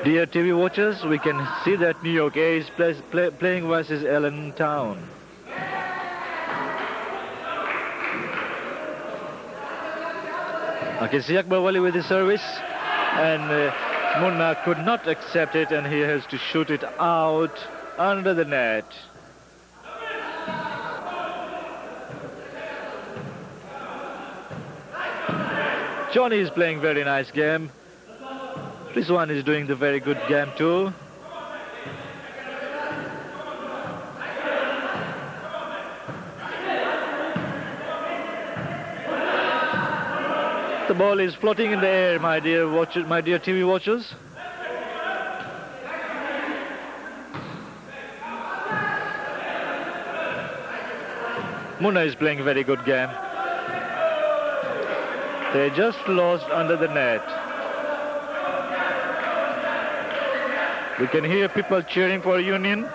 Dear TV watchers, we can see that New York A is playing versus Allentown. I can see Akbar Wali with his service, and Munna could not accept it, and he has to shoot it out under the net. Johnny is playing very nice game. This one is doing the very good game too. The ball is floating in the air, my dear watchers, my dear TV watchers. Munna is playing a very good game. They just lost under the net. We can hear people cheering for Union.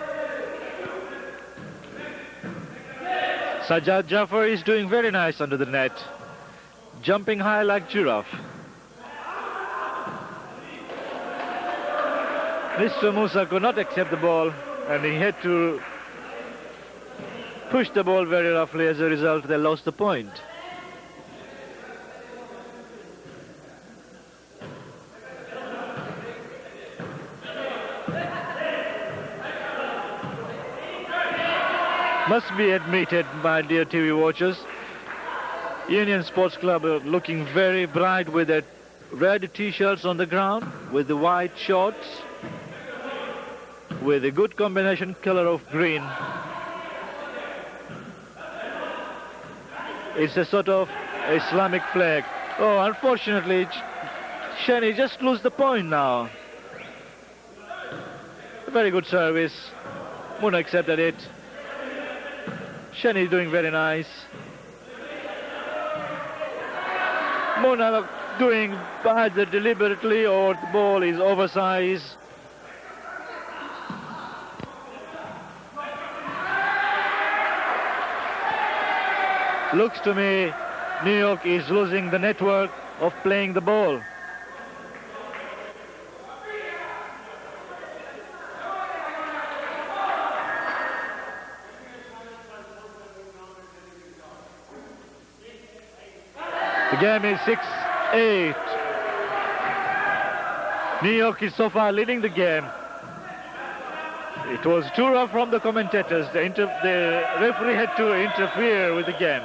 Sajjad Jafar is doing very nice under the net, jumping high like giraffe. Mr. Musa could not accept the ball, and he had to push the ball very roughly. As a result, they lost the point. Must be admitted, my dear TV watchers, Union Sports Club are looking very bright with their red t-shirts on the ground, with the white shorts, with a good combination color of green. It's a sort of Islamic flag. Oh, unfortunately, Shani just lose the point now. A very good service. Muna accepted it. Shani is doing very nice. Muna doing either deliberately or the ball is oversized. Looks to me New York is losing the network of playing the ball. The game is 6-8. New York is so far leading the game. It was too rough from the commentators. The referee had to interfere with the game.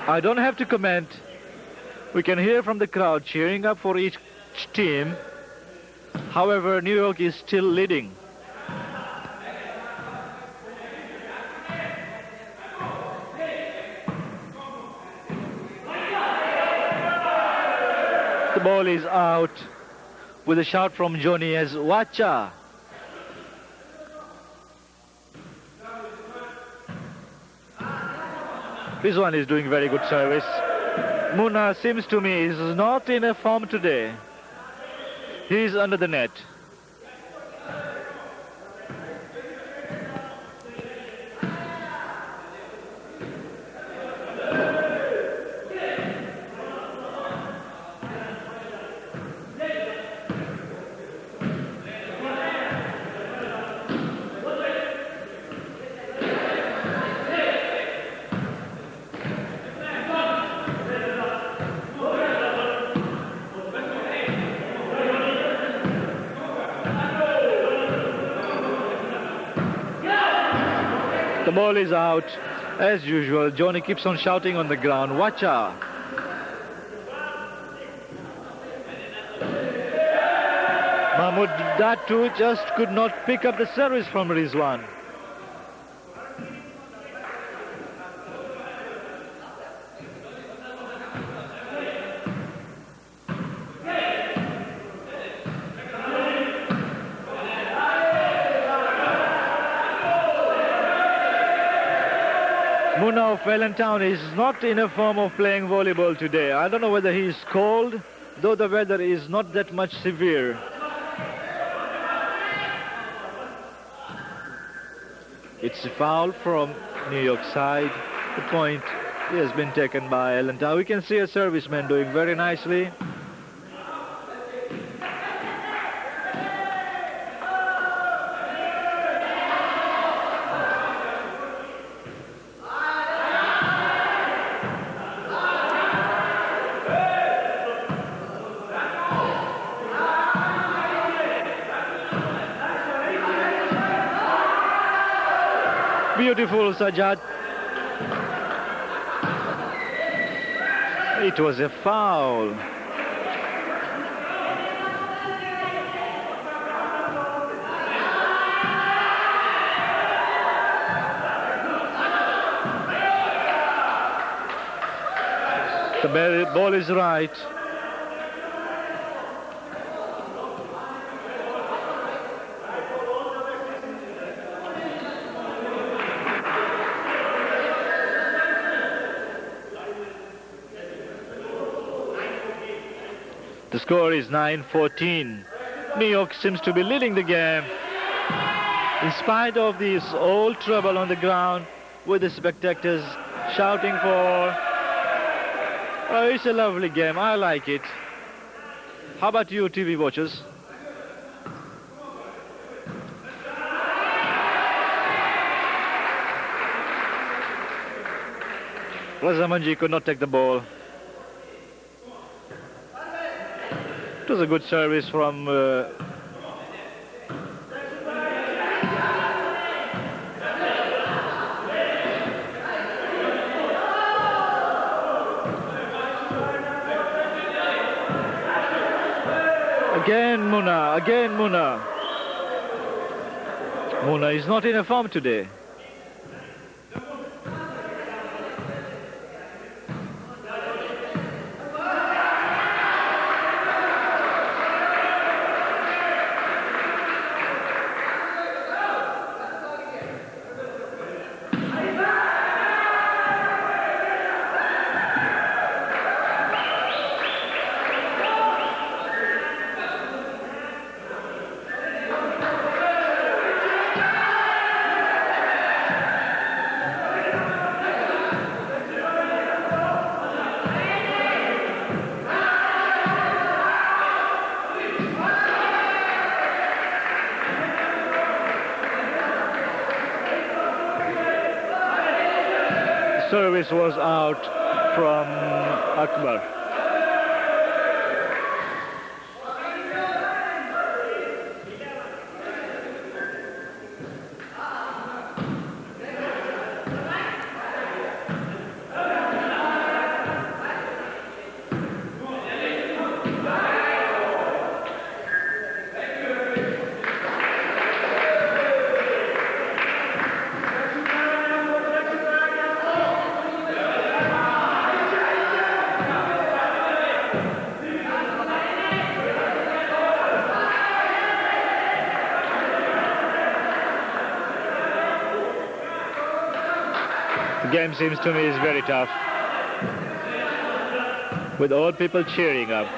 I don't have to comment. We can hear from the crowd cheering up for each team. However, New York is still leading. The ball is out with a shout from Johnny as Wacha. This one is doing very good service. Muna seems to me is not in a form today. He is under the net. The ball is out. As usual, Johnny keeps on shouting on the ground, Wacha. Mahmoud Datu just could not pick up the service from Rizwan. Muna of Allentown is not in a form of playing volleyball today. I don't know whether he is cold, though the weather is not that much severe. It's a foul from New York side. The point has been taken by Allentown. We can see a serviceman doing very nicely. Beautiful, Sajjad. It was a foul. The ball is right. The score is 9-14. New York seems to be leading the game. In spite of this old trouble on the ground with the spectators shouting for... Oh, it's a lovely game. I like it. How about you, TV watchers? Razamanji could not take the ball. It was a good service from again Muna. Muna is not in a form today. service was out from Akbar. The game seems to me is very tough, with all people cheering up.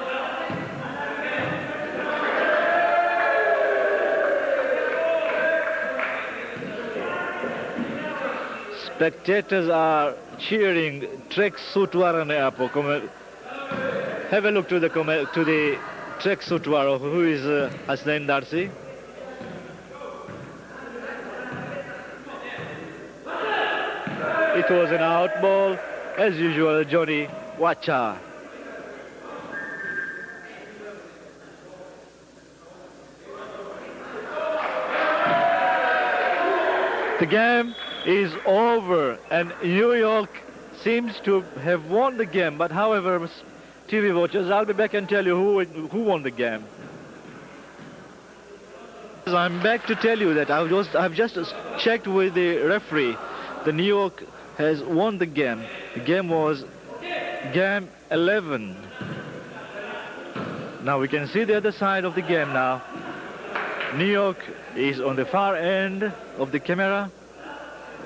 Spectators are cheering Trek Sutwarane apo. Have a look to the Trek Sutwaro, who is Hasnain Darcy. It was an out ball, as usual, Johnny Wacha. The game is over, and New York seems to have won the game. But however, TV watchers, I'll be back and tell you who won the game. I'm back to tell you that I've just checked with the referee. The New York has won the game. The game was game 11. Now we can see the other side of the game now. New York is on the far end of the camera,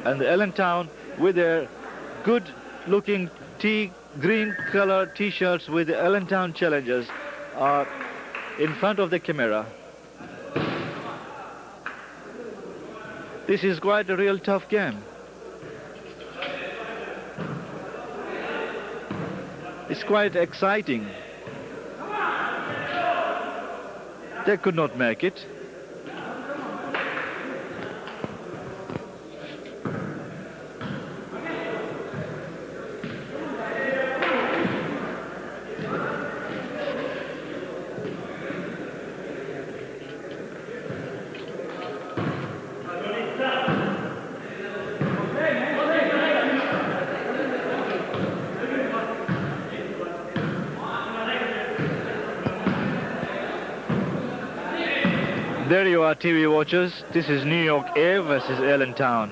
and the Allentown with their good looking green color t-shirts with the Allentown challengers are in front of the camera. This is quite a real tough game. It's quite exciting. They could not make it. There you are, TV watchers. This is New York A versus Allentown.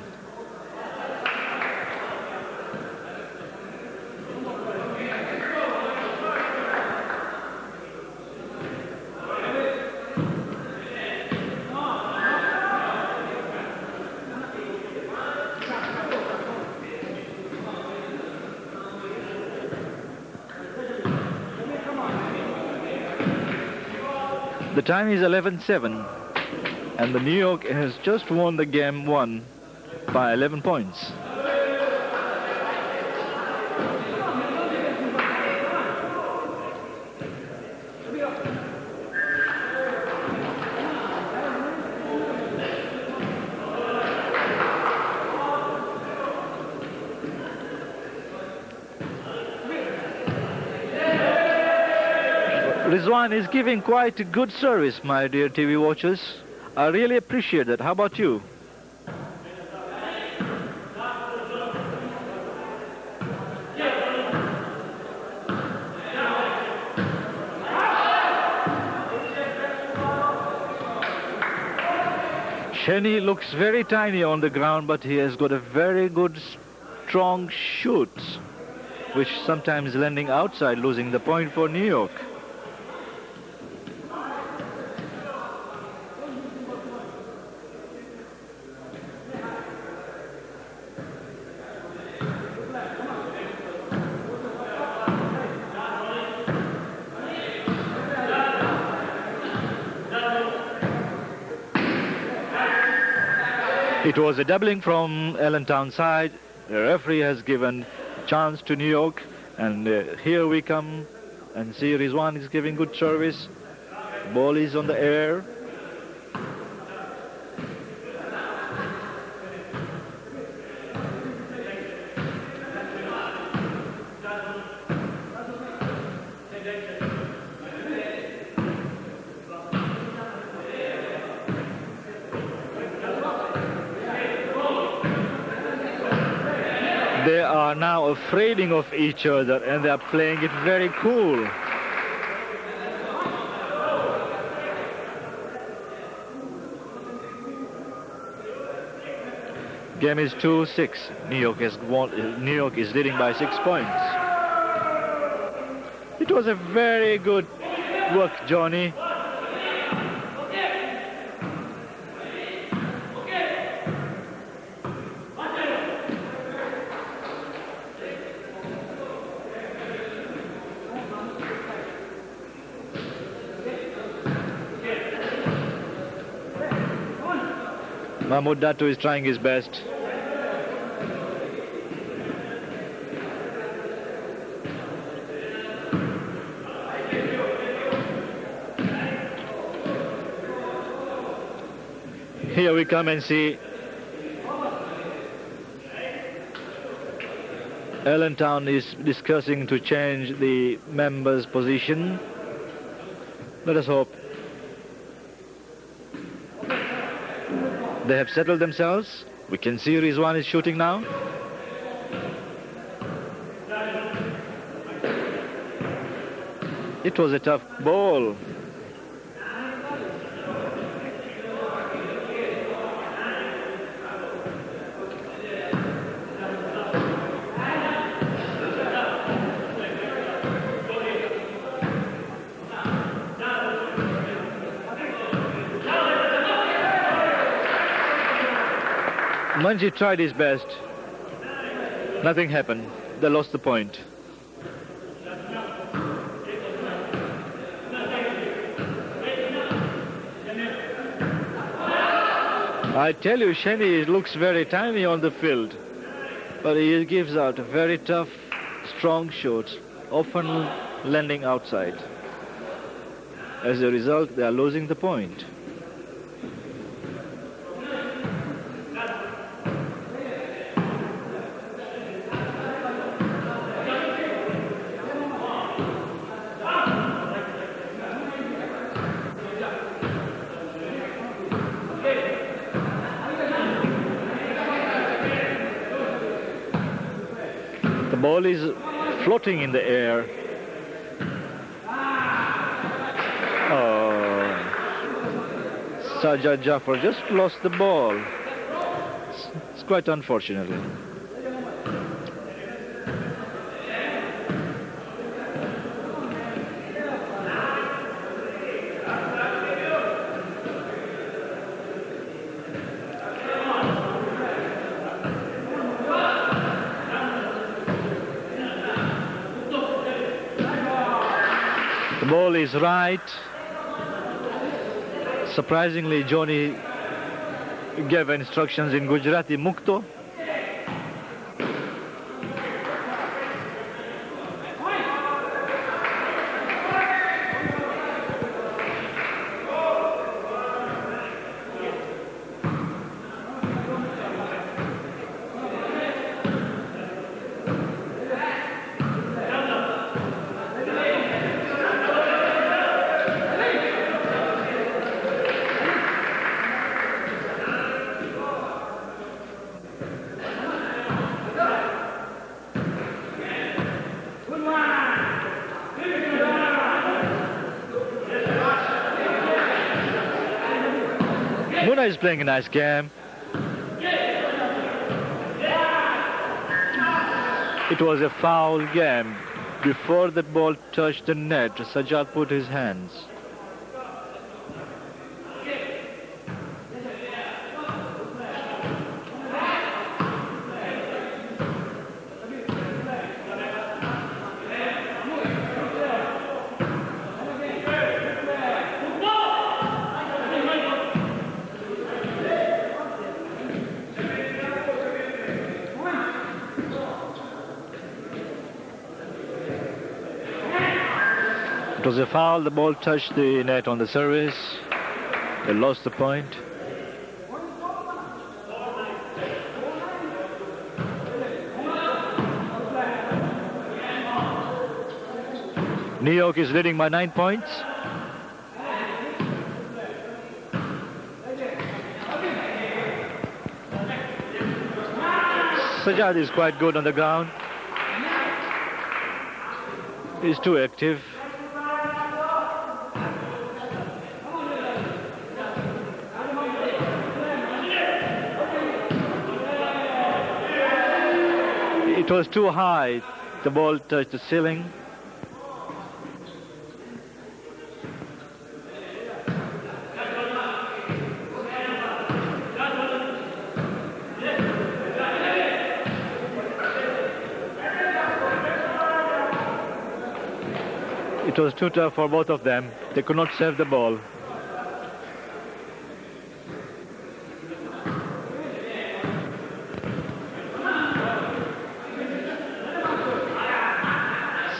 The time is 11:07. And the New York has just won the game 1 by 11 points. Rizwan is giving quite a good service, my dear TV watchers. I really appreciate that. How about you? Shenny looks very tiny on the ground, but he has got a very good, strong shoot, which sometimes landing outside, losing the point for New York. It was a doubling from Allentown side. The referee has given chance to New York, and here we come and see Rizwan is giving good service. Ball is on the air. They are now afraid of each other and they are playing it very cool. Game is 2-6. New York is leading by 6 points. It was a very good work, Johnny. Mahmoud Datu is trying his best. Here we come and see Allentown is discussing to change the members' position. Let us hope they have settled themselves. We can see Rizwan is shooting now. It was a tough ball. Manji tried his best. Nothing happened. They lost the point. I tell you, Sheni looks very tiny on the field, but he gives out very tough, strong shots, often landing outside. As a result, they are losing the point. The ball is floating in the air. Oh, Sajjad Jafar just lost the ball. It's quite unfortunate. The ball is right. Surprisingly, Johnny gave instructions in Gujarati Mukto. Muna is playing a nice game. It was a foul game. Before the ball touched the net, Sajjad put his hands. It was a foul. The ball touched the net on the service. They lost the point. New York is leading by 9 points. Sajjad is quite good on the ground. He's too active. It was too high. The ball touched the ceiling. It was too tough for both of them. They could not save the ball.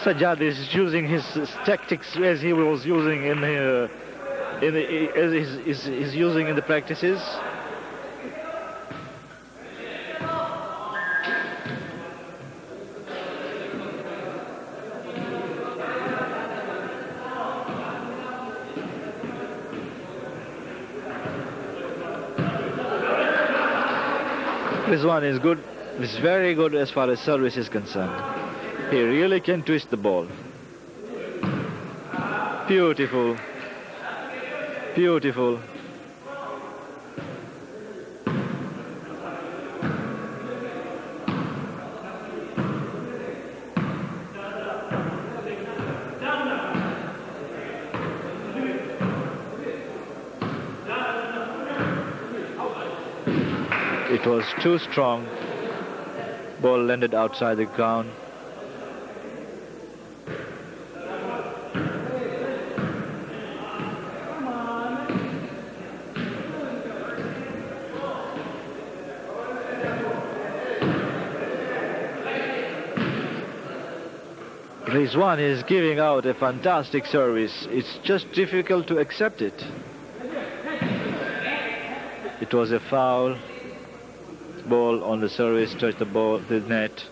Sajjad is using his tactics as he was using in the practices. Rizwan is good. He's very good as far as service is concerned. He really can twist the ball. Beautiful. Beautiful. It was too strong. Ball landed outside the ground. Rizwan is giving out a fantastic service. It's just difficult to accept it. It was a foul. Ball on the service touched the net.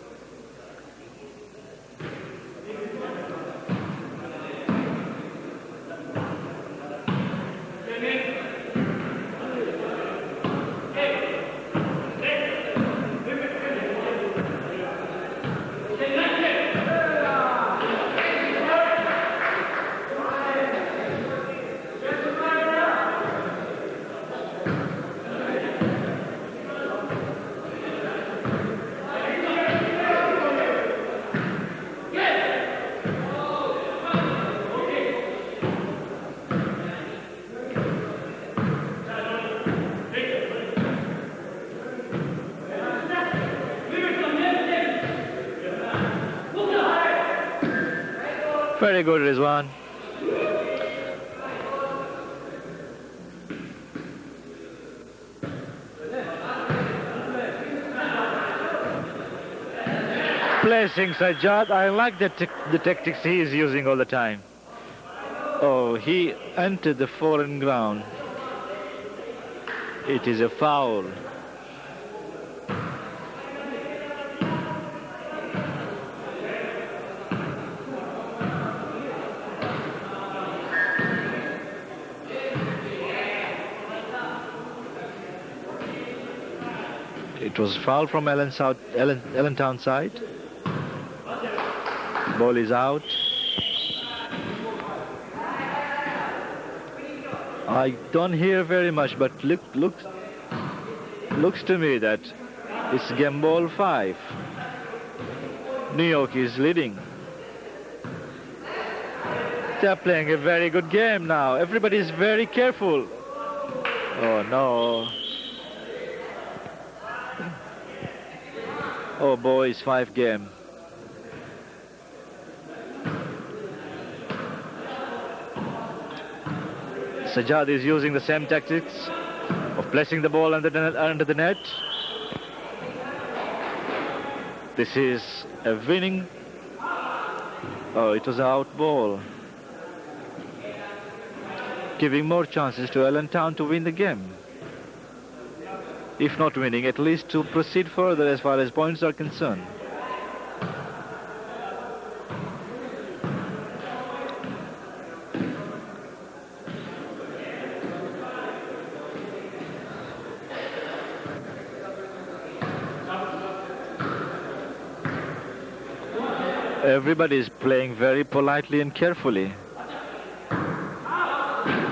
Very good, Rizwan. Placing Sajjad, I like the tactics he is using all the time. Oh, he entered the foreign ground. It is a foul. It was foul from Allentown side. Ball is out. I don't hear very much, but looks to me that it's game ball 5. New York is leading. They're playing a very good game now. Everybody is very careful. Oh no. Oh boys, 5 game. Sajjad is using the same tactics of placing the ball under the net. This is a winning. Oh, it was an out ball. Giving more chances to Allentown to win the game. If not winning, at least to proceed further as far as points are concerned. Everybody is playing very politely and carefully.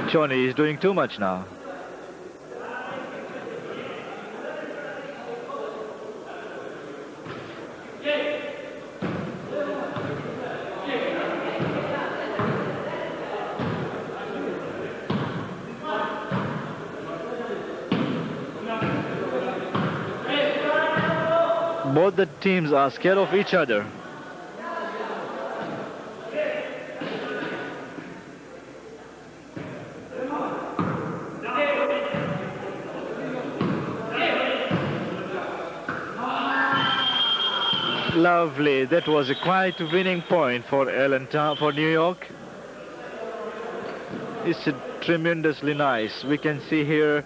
Johnny is doing too much now. Both the teams are scared of each other. Lovely. That was a quite winning point for Allentown, for New York. It's tremendously nice. We can see here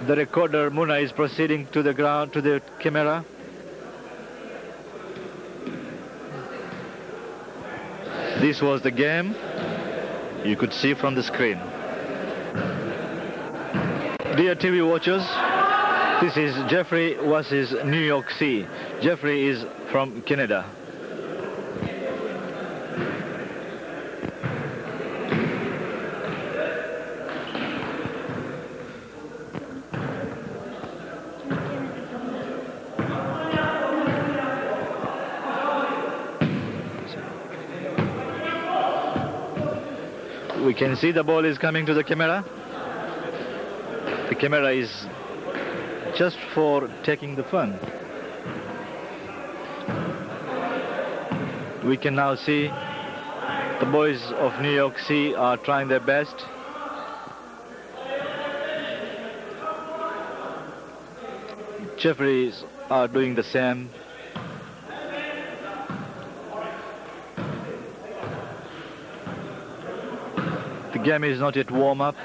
the recorder Muna is proceeding to the ground, to the camera. This was the game you could see from the screen. Dear TV watchers, this is Jeffrey versus New York C. Jeffrey is from Canada. We can see the ball is coming to the camera. The camera is just for taking the fun. We can now see the boys of New York C are trying their best. Jeffries are doing the same. The game is not yet warm up.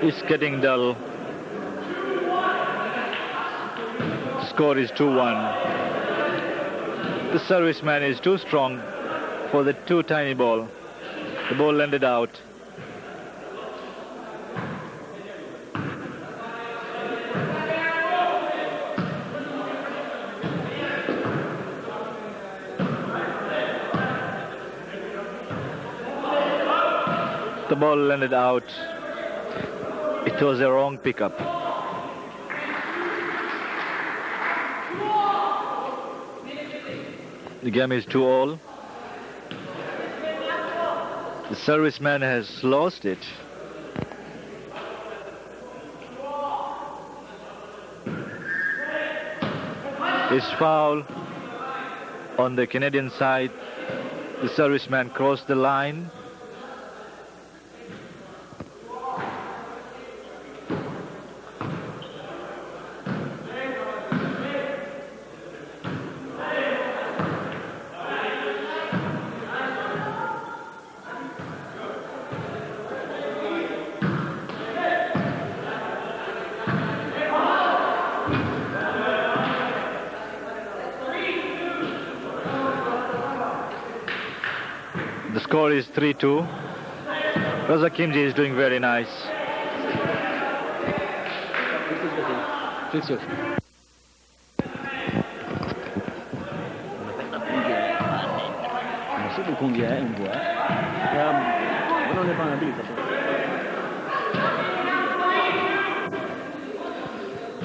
It's getting dull. Score is 2-1. The serviceman is too strong for the too tiny ball. The ball landed out. The ball landed out. It was a wrong pickup. The game is 2-all. The serviceman has lost it. It's foul on the Canadian side. The serviceman crossed the line. The score is 3-2. Raza Kimji is doing very nice.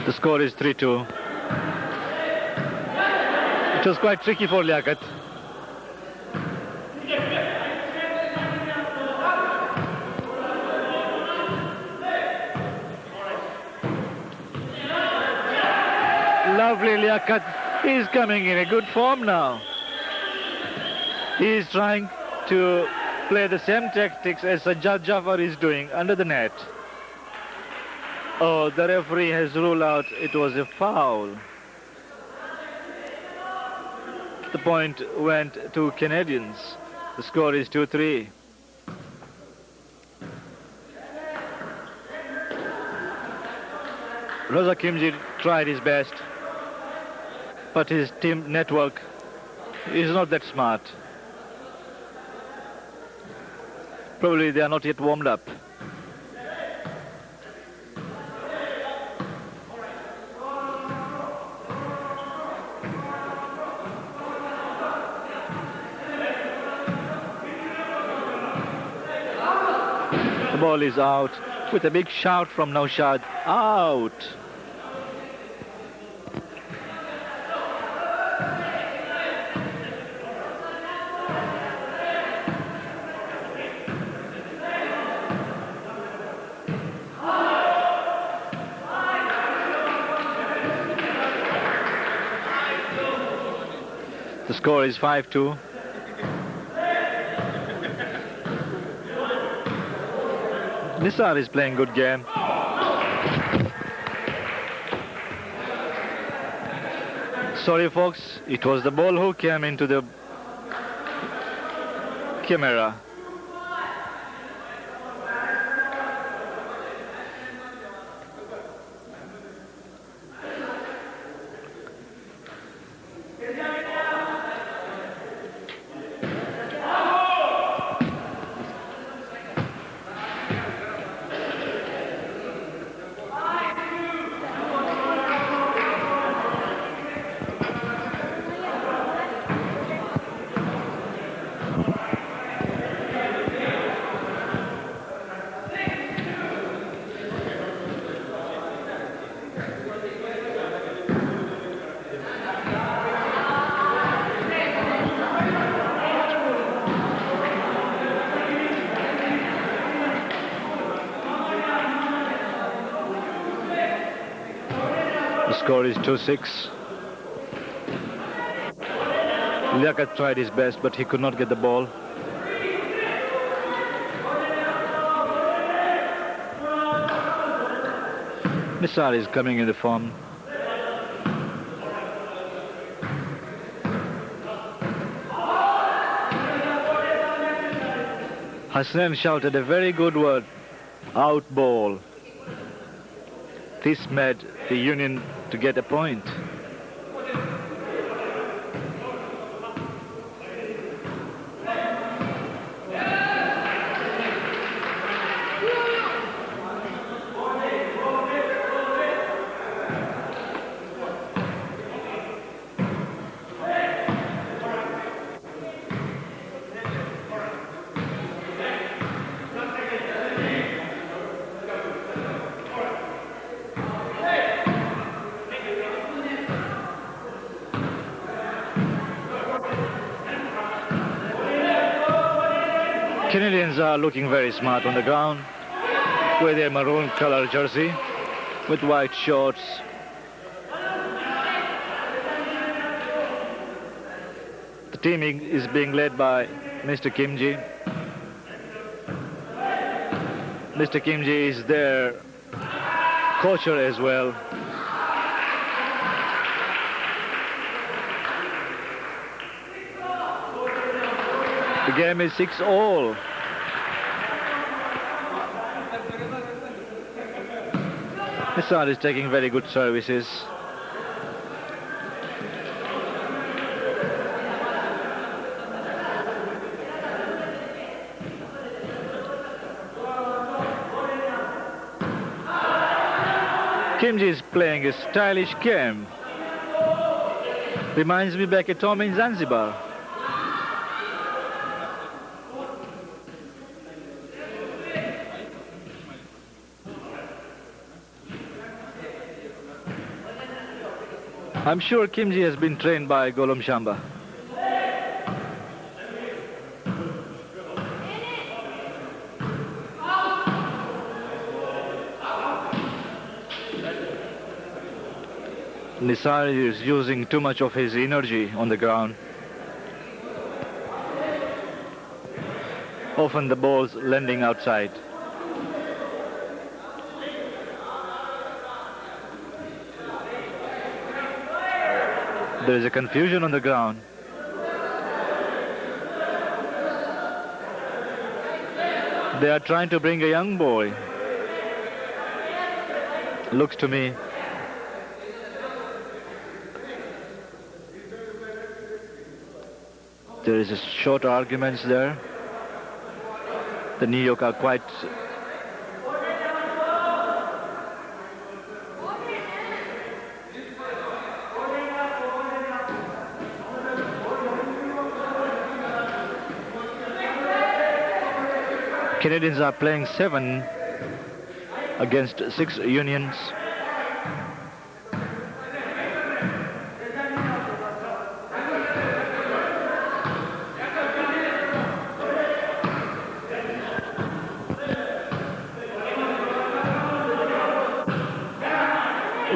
The score is 3-2. It was quite tricky for Liaquat. Lovely Liaquat. He's coming in a good form now. He's trying to play the same tactics as Sajjad Jafar is doing under the net. Oh, the referee has ruled out it was a foul. The point went to Canadians. The score is 2-3. Raza Kimji tried his best, but his team network is not that smart. Probably they are not yet warmed up. The ball is out with a big shout from Naushad. Out! The score is 5-2. Nisar is playing good game. Sorry folks, it was the ball who came into the camera. The score is 2-6. Liaquat tried his best, but he could not get the ball. Nisar is coming in the form. Hassan shouted a very good word, out ball. This made the Union to get a point. Canadians are looking very smart on the ground with their maroon color jersey with white shorts. The team is being led by Mr. Kimji. Mr. Kimji is their coacher as well. The game is 6-all. Nisar is taking very good services. Kimji is playing a stylish game. Reminds me back at home in Zanzibar. I'm sure Kimji has been trained by Golom Shamba. Nisar is using too much of his energy on the ground. Often the ball's landing outside. There is a confusion on the ground. They are trying to bring a young boy. Looks to me There is a short arguments there. The New York are quite Canadians are playing 7 against 6 Unions.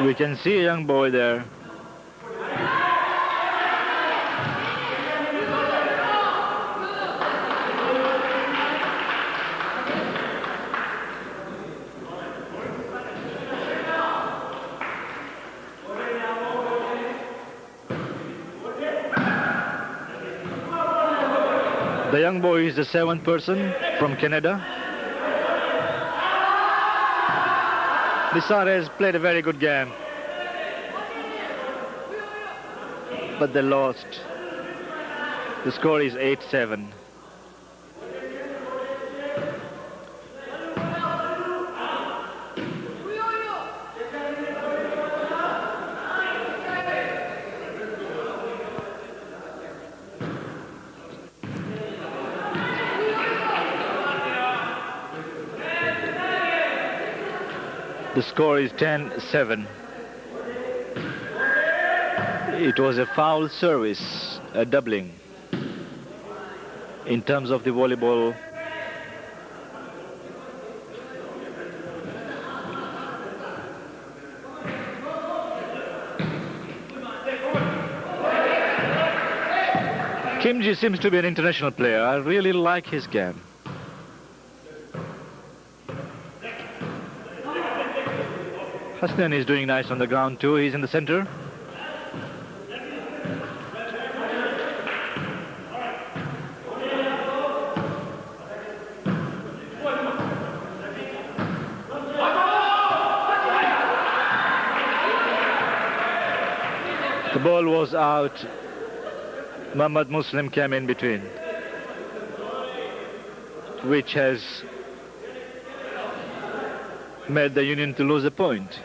We can see a young boy there. The young boy is the 7th person from Canada. Nisar has played a very good game, but they lost. The score is 8-7. The score is 10-7. It was a foul service, a doubling. In terms of the volleyball, Kimji seems to be an international player. I really like his game. Hasnan is doing nice on the ground too. He's in the center. The ball was out. Muhammad Muslim came in between, which has made the Union to lose a point.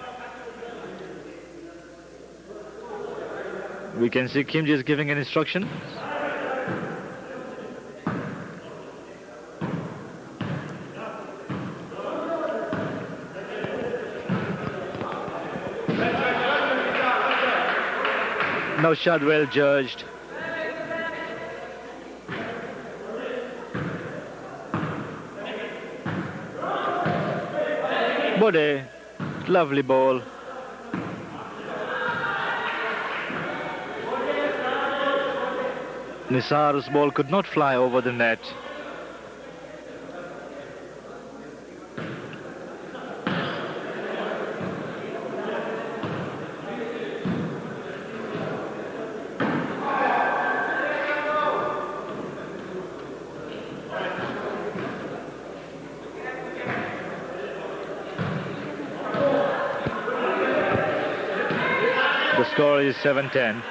We can see Kimji is giving an instruction. No shot well judged. Bode, lovely ball. Nisar's ball could not fly over the net. The score is 7-10.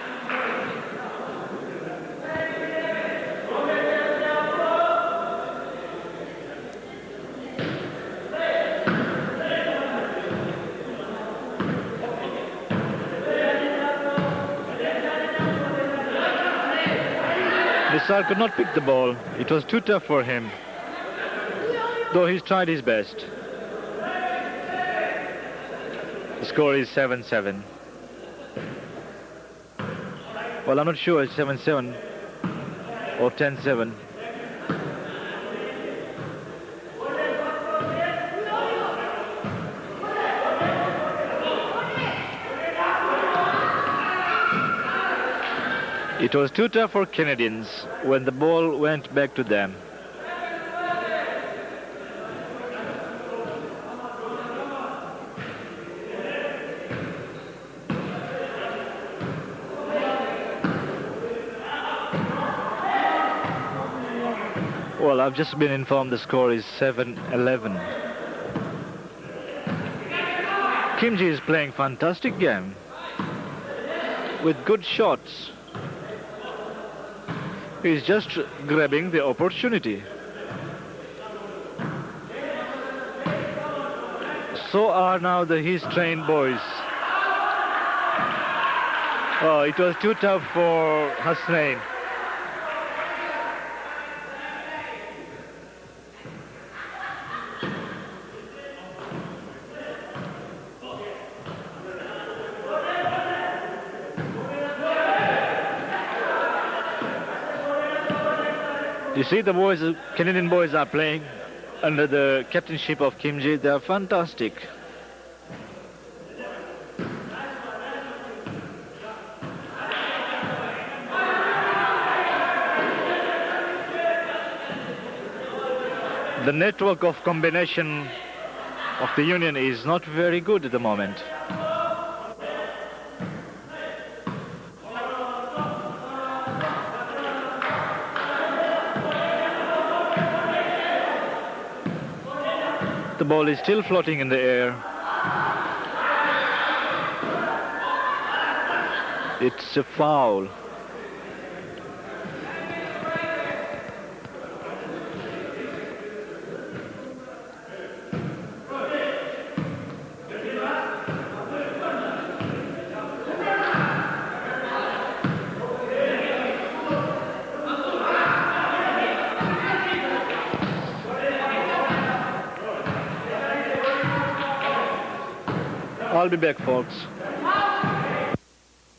Nisar could not pick the ball. It was too tough for him, though he's tried his best. The score is 7-7. Well, I'm not sure it's 7-7 or 10-7. It was too tough for Canadians when the ball went back to them. Well, I've just been informed the score is 7-11. Kimji is playing fantastic game with good shots. He's just grabbing the opportunity. So are now his trained boys. Oh, it was too tough for Hasnain. You see the boys, Canadian boys are playing under the captainship of Kimji. They are fantastic. The network of combination of the union is not very good at the moment. The ball is still floating in the air. It's a foul. I'll be back, folks.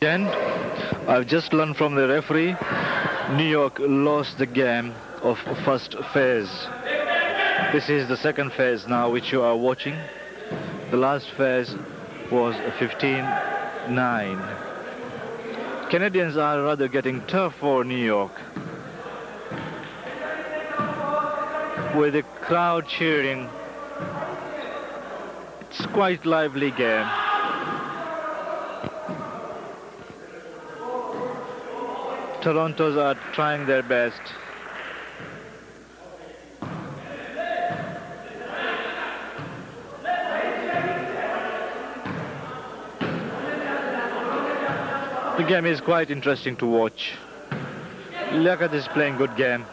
And I've just learned from the referee, New York lost the game of first phase. This is the second phase now, which you are watching. The last phase was 15-9. Canadians are rather getting tough for New York. With the crowd cheering, it's quite lively game. Toronto's are trying their best. The game is quite interesting to watch. Liaquat is playing good game.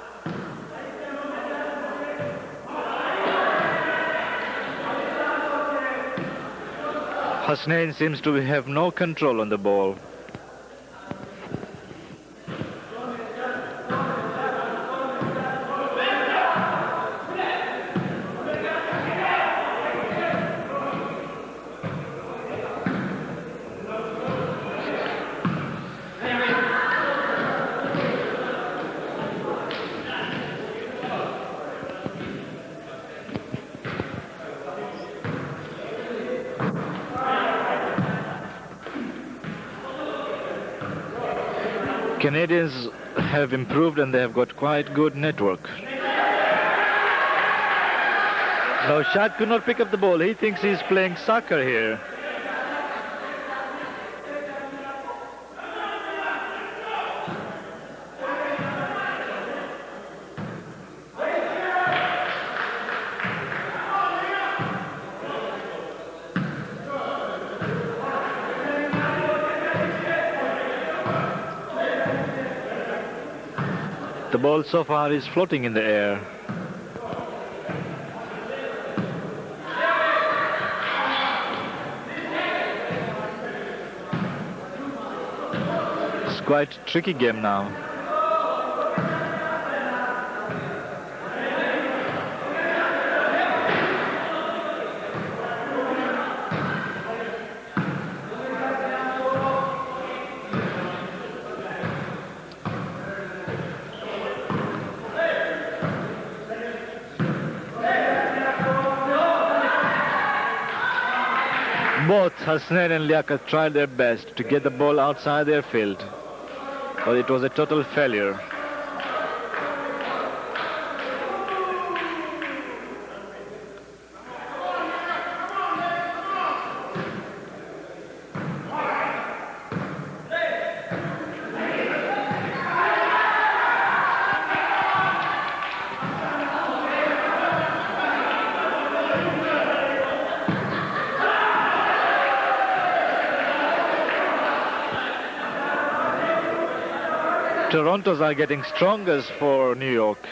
Hasnain seems to have no control on the ball. Canadians have improved and they have got quite good network. Now Shad could not pick up the ball. He thinks he's playing soccer here. The ball so far is floating in the air. It's quite a tricky game now. Both Hasnain and Liaquat tried their best to get the ball outside their field, but it was a total failure. Torontos are getting stronger for New York.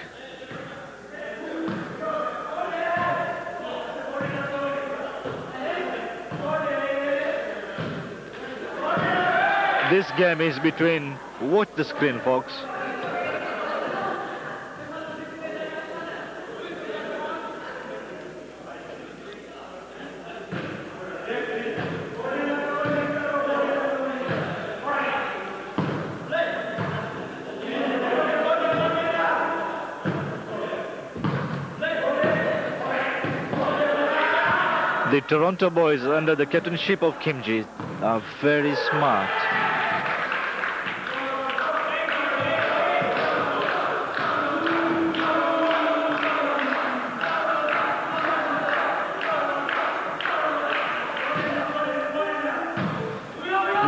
This game is between, watch the screen folks. The Toronto boys under the captainship of Kim Ji are very smart.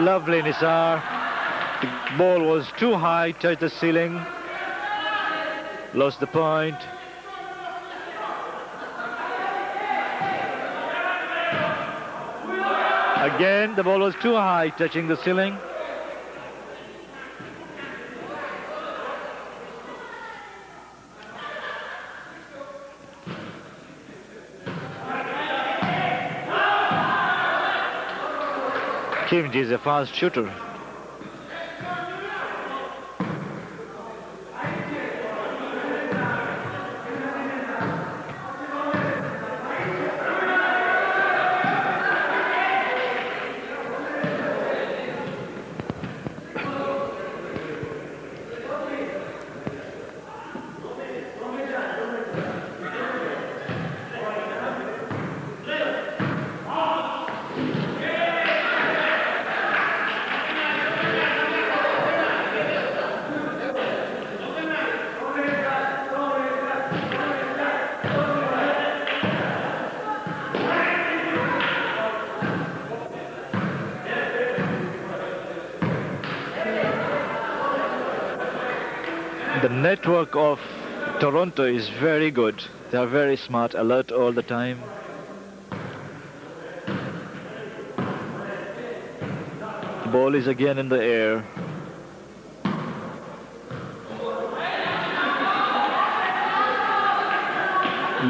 Lovely Nisar. The ball was too high, touched the ceiling. Lost the point. Again, the ball was too high, touching the ceiling. Kim Ji is a fast shooter. The network of Toronto is very good. They are very smart, alert all the time. The ball is again in the air.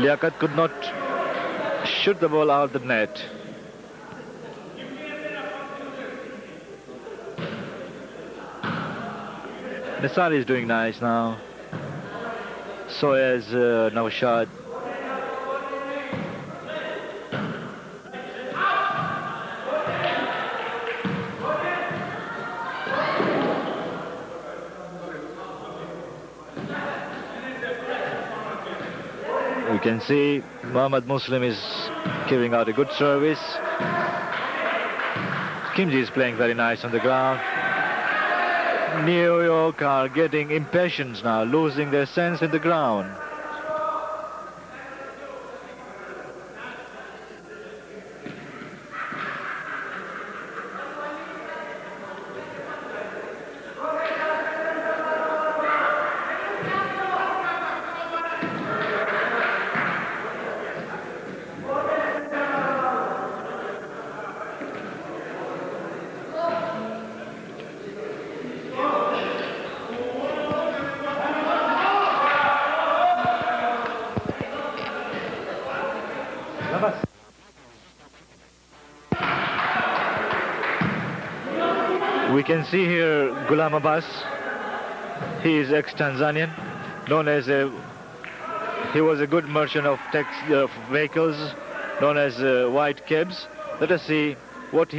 Liaquat could not shoot the ball out the net. Nisar is doing nice now. So is Nawshad. We can see Mohammad Muslim is giving out a good service. Kim Ji is playing very nice on the ground. New York are getting impatient now, losing their sense in the ground. We can see here Ghulam Abbas. He is ex-Tanzanian, known as he was a good merchant of vehicles, known as white cabs. Let us see what he